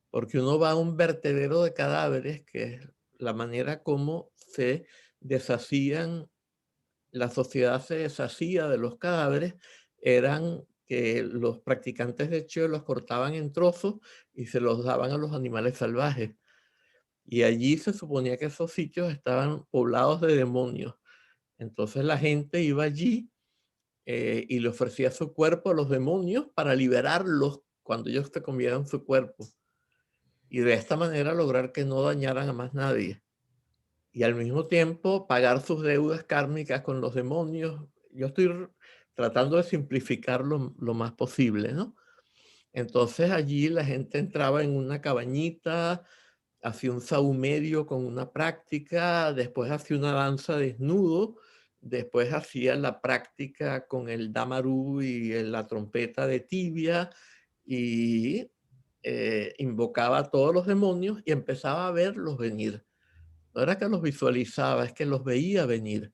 porque uno va a un vertedero de cadáveres, que es la manera como se deshacían, la sociedad se deshacía de los cadáveres, eran que los practicantes de Chö los cortaban en trozos y se los daban a los animales salvajes. Y allí se suponía que esos sitios estaban poblados de demonios. Entonces la gente iba allí y le ofrecía su cuerpo a los demonios para liberarlos cuando ellos te comieran su cuerpo. Y de esta manera lograr que no dañaran a más nadie. Y al mismo tiempo pagar sus deudas kármicas con los demonios. Yo estoy tratando de simplificarlo lo más posible, ¿no? Entonces allí la gente entraba en una cabañita, hacía un sahumerio con una práctica, después hacía una danza desnudo, después hacía la práctica con el damarú y la trompeta de tibia y invocaba a todos los demonios y empezaba a verlos venir. No era que los visualizaba, es que los veía venir.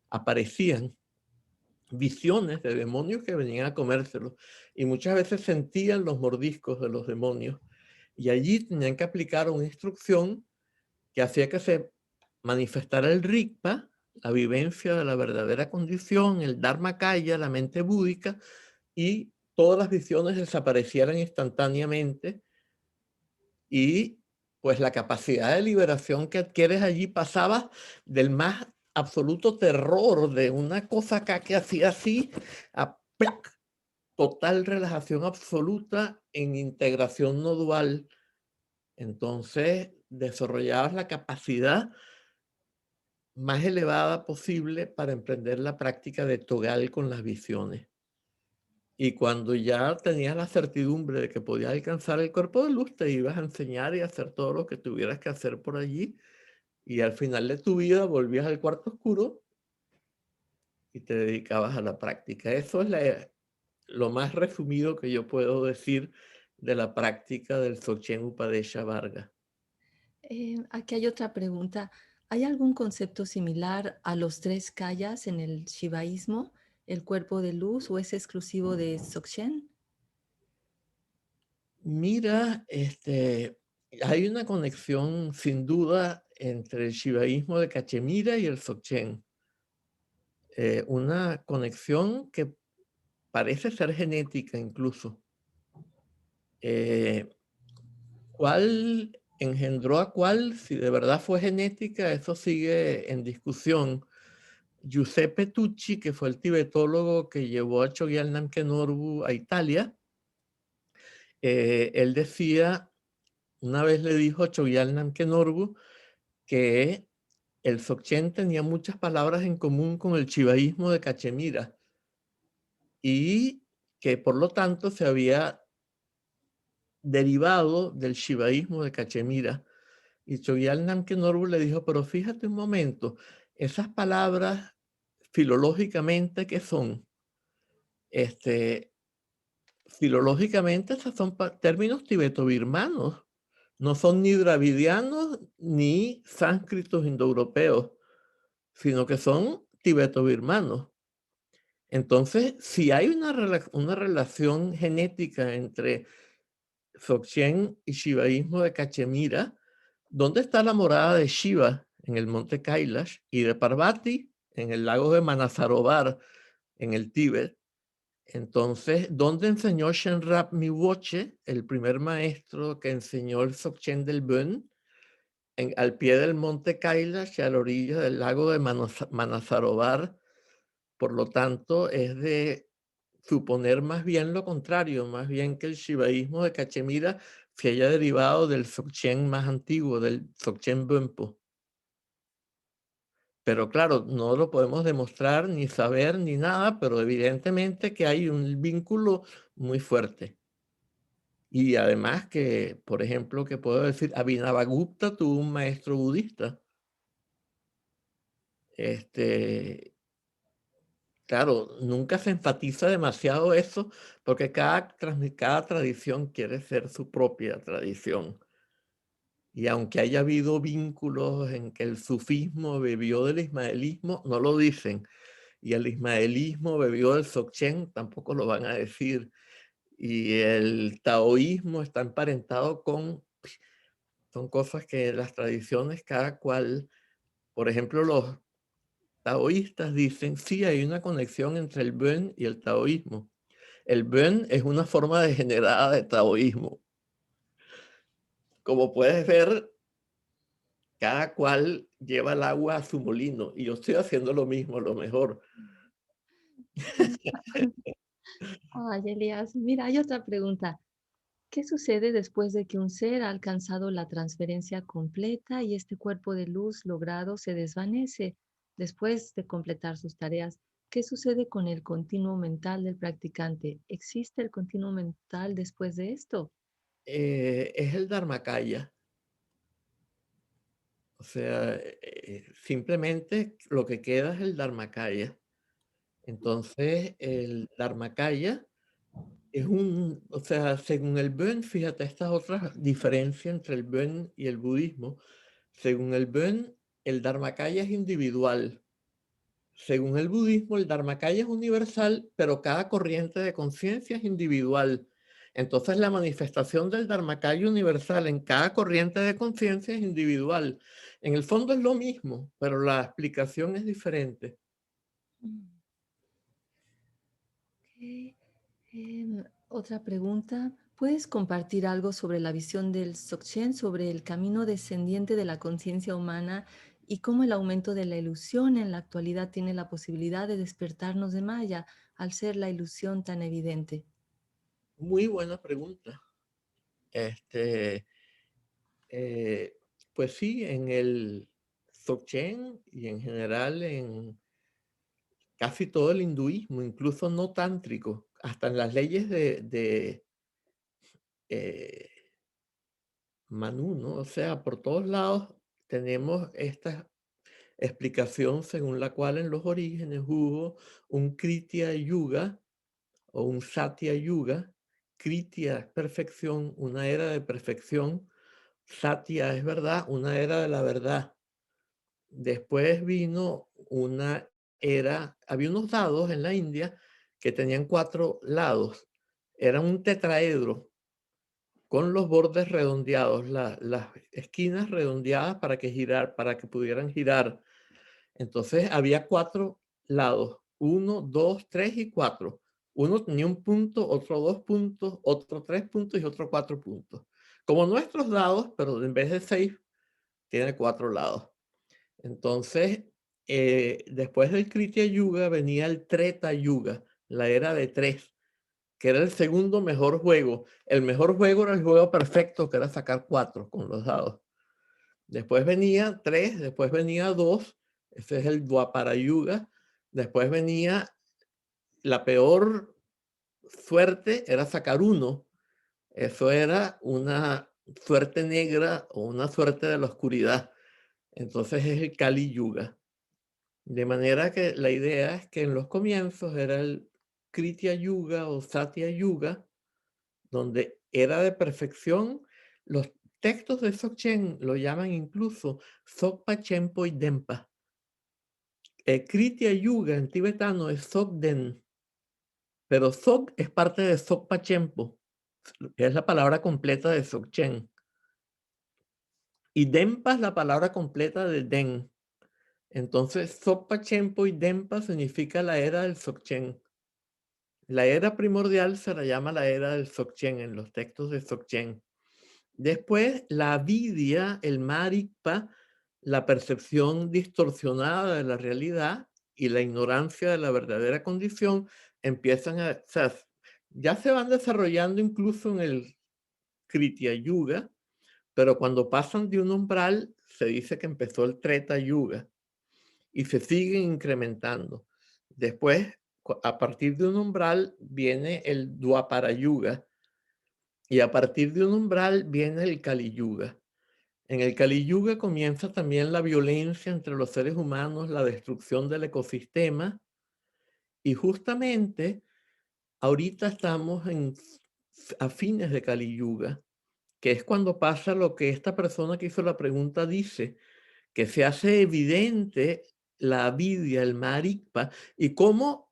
Aparecían visiones de demonios que venían a comérselos y muchas veces sentían los mordiscos de los demonios y allí tenían que aplicar una instrucción que hacía que se manifestara el Rigpa, la vivencia de la verdadera condición, el Dharmakaya, la mente búdica, y todas las visiones desaparecieran instantáneamente y pues la capacidad de liberación que adquieres allí pasaba del más absoluto terror de una cosa acá que hacía así a ¡plac! Total relajación absoluta en integración no dual. Entonces desarrollabas la capacidad más elevada posible para emprender la práctica de Togal con las visiones. Y cuando ya tenías la certidumbre de que podías alcanzar el cuerpo de luz, te ibas a enseñar y a hacer todo lo que tuvieras que hacer por allí. Y al final de tu vida volvías al cuarto oscuro y te dedicabas a la práctica. Eso es lo más resumido que yo puedo decir de la práctica del Dzogchen Upadesha Varga. Aquí hay otra pregunta. ¿Hay algún concepto similar a los tres kayas en el shivaísmo, el cuerpo de luz, o es exclusivo de Dzogchen? Mira, hay una conexión sin duda entre el shivaísmo de Cachemira y el Dzogchen. Una conexión que parece ser genética incluso. Eh, ¿Cuál engendró a cuál? Si de verdad fue genética, eso sigue en discusión. Giuseppe Tucci, que fue el tibetólogo que llevó a Chogyal Namkhel a Italia, él decía, una vez le dijo a Chogyal Namkhel que el Dzogchen tenía muchas palabras en común con el chivaísmo de Cachemira y que por lo tanto se había derivado del shivaísmo de Cachemira. Y Chogyal Namkhel le dijo, pero fíjate un momento, esas palabras filológicamente, ¿qué son? Este, Filológicamente, esos son términos tibeto-birmanos, no son ni dravidianos ni sánscritos indoeuropeos, sino que son tibeto-birmanos. Entonces, si hay una relación genética entre Dzogchen y shivaísmo de Cachemira, ¿dónde está la morada de Shiva? En el monte Kailash, y de Parvati en el lago de Manasarovar en el Tíbet. Entonces, ¿dónde enseñó Shenrab Miwoche, el primer maestro que enseñó el Dzogchen del Bön? Al pie del monte Kailash y a la orilla del lago de Manasarovar. Por lo tanto, es de suponer más bien lo contrario, más bien que el shivaísmo de Cachemira se haya derivado del Dzogchen más antiguo, del Dzogchen Bönpo. Pero claro, no lo podemos demostrar, ni saber, ni nada, pero evidentemente que hay un vínculo muy fuerte. Y además que, por ejemplo, que puedo decir, Abhinavagupta tuvo un maestro budista. Este, claro, nunca se enfatiza demasiado eso, porque cada tradición quiere ser su propia tradición. Y aunque haya habido vínculos en que el sufismo bebió del ismaelismo, no lo dicen. Y el ismaelismo bebió del Dzogchen, tampoco lo van a decir. Y el taoísmo está emparentado con, son cosas que las tradiciones, cada cual, por ejemplo, los taoístas dicen, sí, hay una conexión entre el Bön y el taoísmo. El Bön es una forma degenerada de taoísmo. Como puedes ver, cada cual lleva el agua a su molino y yo estoy haciendo lo mismo, lo mejor. Sí. Ay, Elías, mira, hay otra pregunta. ¿Qué sucede después de que un ser ha alcanzado la transferencia completa y este cuerpo de luz logrado se desvanece después de completar sus tareas? ¿Qué sucede con el continuo mental del practicante? ¿Existe el continuo mental después de esto? Es el Dharmakaya. O sea, simplemente lo que queda es el Dharmakaya. Entonces, el Dharmakaya es o sea, según el Bön, fíjate, esta es otra diferencia entre el Bön y el budismo. Según el Bön, el Dharmakaya es individual. Según el budismo, el Dharmakaya es universal, pero cada corriente de conciencia es individual. Entonces, la manifestación del Dharmakaya universal en cada corriente de conciencia es individual. En el fondo es lo mismo, pero la explicación es diferente. Mm, ok. Otra pregunta. ¿Puedes compartir algo sobre la visión del Dzogchen sobre el camino descendiente de la conciencia humana y cómo el aumento de la ilusión en la actualidad tiene la posibilidad de despertarnos de Maya al ser la ilusión tan evidente? Muy buena pregunta. Este, eh, pues sí, en el Dzogchen y en general en casi todo el hinduismo, incluso no tántrico, hasta en las leyes de eh, Manu, ¿no? O sea, por todos lados tenemos esta explicación según la cual en los orígenes hubo un Kritya Yuga o un Satya Yuga. Kritya es perfección, una era de perfección. Satya es verdad, una era de la verdad. Después vino una era, había unos dados en la India que tenían 4 lados. Era un tetraedro con los bordes redondeados, las esquinas redondeadas para que pudieran girar. Entonces había 4 lados, uno, 2, 3 y 4. Uno tenía un punto, otro 2 puntos, otro 3 puntos y otro 4 puntos. Como nuestros dados, pero en vez de 6 tiene 4 lados. Entonces, después del Kritya Yuga venía el Treta Yuga, la era de 3, que era el segundo mejor juego. El mejor juego era el juego perfecto, que era sacar 4 con los dados. Después venía 3, después venía 2, ese es el Dwapara Yuga. Después venía la peor suerte, era sacar 1. Eso era una suerte negra o una suerte de la oscuridad. Entonces es el Kali Yuga. De manera que la idea es que en los comienzos era el Kritya Yuga o Satya Yuga, donde era de perfección. Los textos de Dzogchen lo llaman incluso Dzogpa Chenpo y Dempa. Kritya Yuga en tibetano es Dzogden, pero Dzog es parte de Dzogpa Chenpo, es la palabra completa de Dzogchen. Y Dempa es la palabra completa de Den. Entonces, Dzogpa Chenpo y Dempa significa la era del Dzogchen. La era primordial se la llama la era del Dzogchen en los textos de Dzogchen. Después, la avidia, el marikpa, la percepción distorsionada de la realidad y la ignorancia de la verdadera condición empiezan o sea, ya se van desarrollando incluso en el Kritya Yuga, pero cuando pasan de un umbral se dice que empezó el Treta Yuga. y se siguen incrementando. Después, a partir de un umbral viene el Dwapara Yuga y a partir de un umbral viene el Kali Yuga. En el Kali Yuga comienza también la violencia entre los seres humanos, la destrucción del ecosistema y justamente ahorita estamos a fines de Kali Yuga, que es cuando pasa lo que esta persona que hizo la pregunta dice, que se hace evidente la avidia, el marikpa, y cómo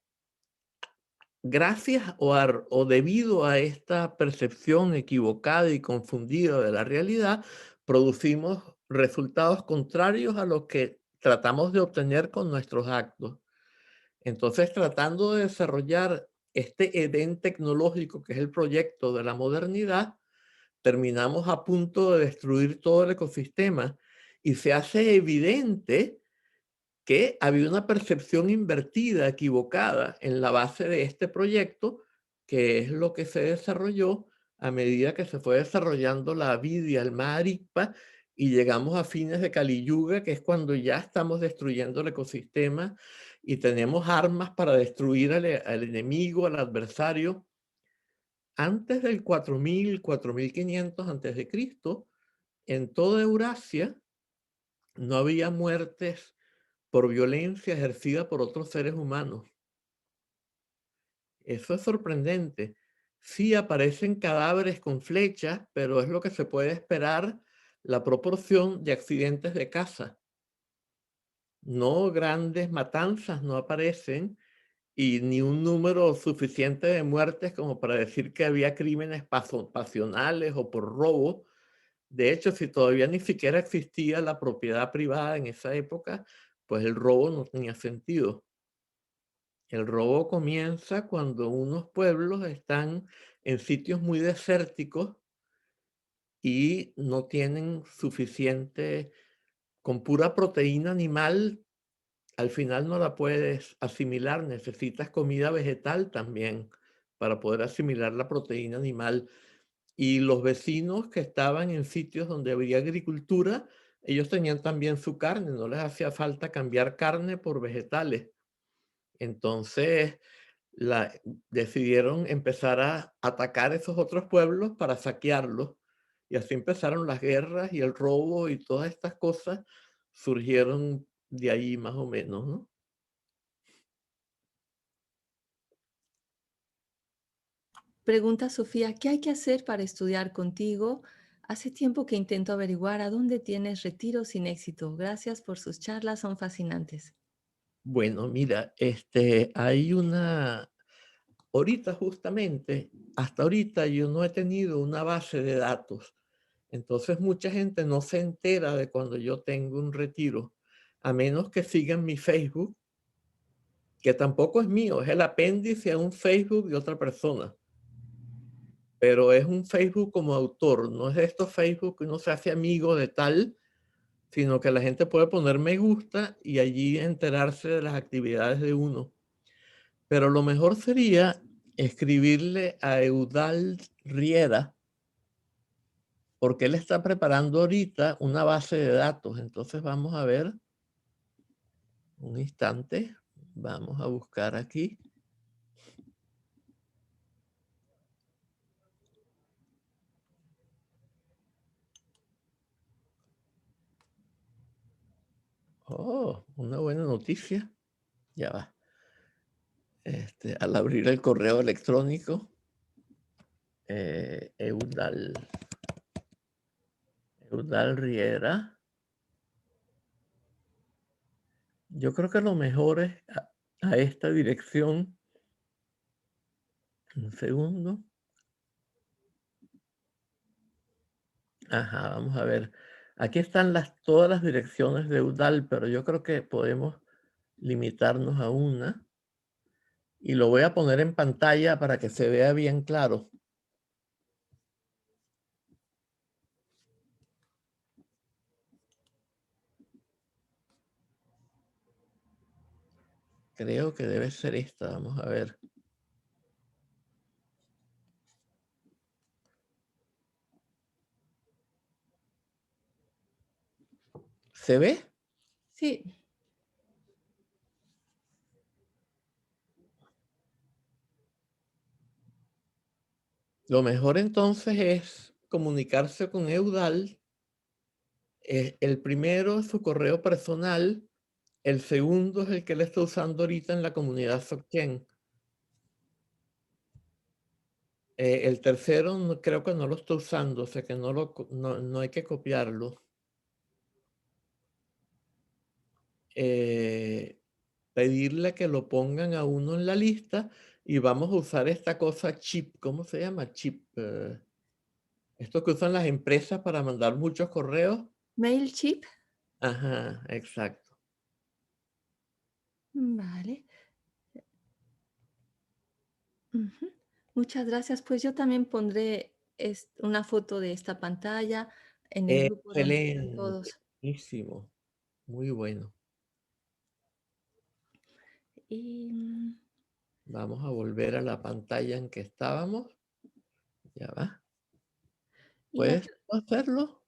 gracias o debido a esta percepción equivocada y confundida de la realidad, producimos resultados contrarios a los que tratamos de obtener con nuestros actos. Entonces, tratando de desarrollar este Edén tecnológico, que es el proyecto de la modernidad, terminamos a punto de destruir todo el ecosistema y se hace evidente que había una percepción invertida, equivocada en la base de este proyecto, que es lo que se desarrolló a medida que se fue desarrollando la Vidya, el Maharikpa, y llegamos a fines de Kali Yuga, que es cuando ya estamos destruyendo el ecosistema y tenemos armas para destruir al enemigo, al adversario. Antes del 4000, 4500 antes de Cristo, en toda Eurasia no había muertes por violencia ejercida por otros seres humanos. Eso es sorprendente. Sí aparecen cadáveres con flechas, pero es lo que se puede esperar la proporción de accidentes de caza. No grandes matanzas no aparecen y ni un número suficiente de muertes como para decir que había crímenes pasionales o por robo. De hecho, si todavía ni siquiera existía la propiedad privada en esa época, pues el robo no tenía sentido. El robo comienza cuando unos pueblos están en sitios muy desérticos y no tienen suficiente, con pura proteína animal, al final no la puedes asimilar, necesitas comida vegetal también para poder asimilar la proteína animal. Y los vecinos que estaban en sitios donde había agricultura, ellos tenían también su carne, no les hacía falta cambiar carne por vegetales. Entonces, decidieron empezar a atacar esos otros pueblos para saquearlos. Y así empezaron las guerras y el robo y todas estas cosas surgieron de ahí más o menos, ¿no? Pregunta Sofía, ¿qué hay que hacer para estudiar contigo? Hace tiempo que intento averiguar a dónde tienes retiros sin éxito. Gracias por sus charlas, son fascinantes. Bueno, mira, hay ahorita justamente, hasta ahorita yo no he tenido una base de datos. Entonces mucha gente no se entera de cuando yo tengo un retiro, a menos que sigan mi Facebook, que tampoco es mío, es el apéndice a un Facebook de otra persona, pero es un Facebook como autor, no es de estos Facebook que uno se hace amigo de tal, sino que la gente puede poner me gusta y allí enterarse de las actividades de uno. Pero lo mejor sería escribirle a Eudald Riera, porque él está preparando ahorita una base de datos. Entonces vamos a ver un instante, vamos a buscar aquí. Oh, una buena noticia. Ya va. Al abrir el correo electrónico, Eudal Riera, yo creo que lo mejor es a esta dirección. Un segundo. Ajá, vamos a ver. Aquí están todas las direcciones de Eudal, pero yo creo que podemos limitarnos a una. Y lo voy a poner en pantalla para que se vea bien claro. Creo que debe ser esta, vamos a ver. ¿Se ve? Sí, Lo mejor entonces es comunicarse con Eudal. El primero es su correo personal, el segundo es el que él está usando ahorita en la comunidad Sokchen. El tercero creo que no lo está usando, o sea que no hay que copiarlo. Eh, Pedirle que lo pongan a uno en la lista y vamos a usar esta cosa chip, ¿cómo se llama? Chip. Esto que usan las empresas para mandar muchos correos. Mailchimp. Ajá, exacto. Vale. Ujú. Muchas gracias. Pues yo también pondré una foto de esta pantalla en el grupo donde están Excelente, todos. buenísimo, muy bueno. Y, Vamos a volver a la pantalla en que estábamos. Ya va. y, ¿Puedes hacerlo?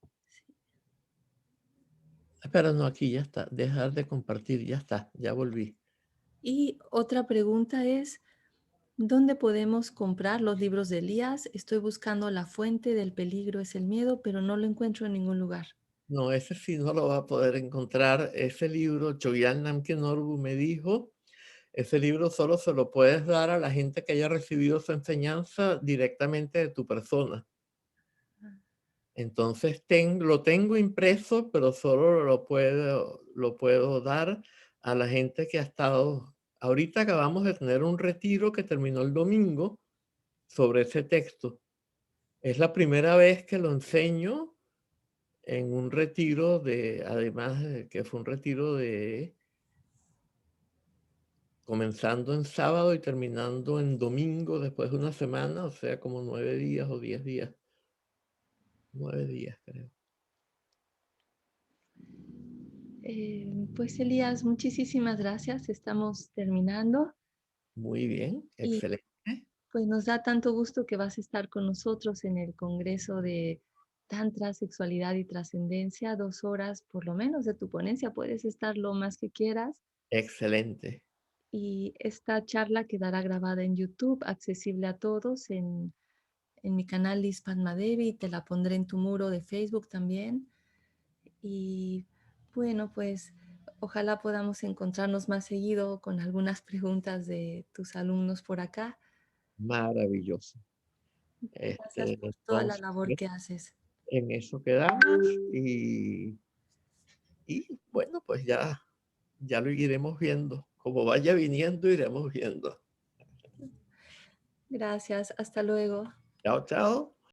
Espera, no, aquí ya está. Dejar de compartir, ya está, ya volví. y otra pregunta es, ¿dónde podemos comprar los libros de Elías? Estoy buscando La fuente del peligro es el miedo, pero no lo encuentro en ningún lugar. No, ese sí no lo va a poder encontrar. Ese libro, Chogyam Namkeen Norbu me dijo, ese libro solo se lo puedes dar a la gente que haya recibido su enseñanza directamente de tu persona. Entonces lo tengo impreso, pero solo lo puedo dar a la gente que ha estado. Ahorita acabamos de tener un retiro que terminó el domingo sobre ese texto. Es la primera vez que lo enseño en un retiro además de que fue un retiro comenzando en sábado y terminando en domingo después de una semana, o sea, como 9 días o 10 días. 9 días, creo. Pues Elías, muchísimas gracias. Estamos terminando Muy bien, y excelente. pues nos da tanto gusto que vas a estar con nosotros en el Congreso de Tantra, Sexualidad y Trascendencia, 2 horas por lo menos de tu ponencia. Puedes estar lo más que quieras. Excelente. Y esta charla quedará grabada en YouTube, accesible a todos en mi canal Liz Padmadevi. Te la pondré en tu muro de Facebook también. Y bueno, pues ojalá podamos encontrarnos más seguido con algunas preguntas de tus alumnos por acá. Maravilloso. Gracias por toda la Entonces, labor que haces. en eso quedamos y bueno, pues ya lo iremos viendo. Como vaya viniendo, iremos viendo. Gracias, hasta luego. Chao, chao.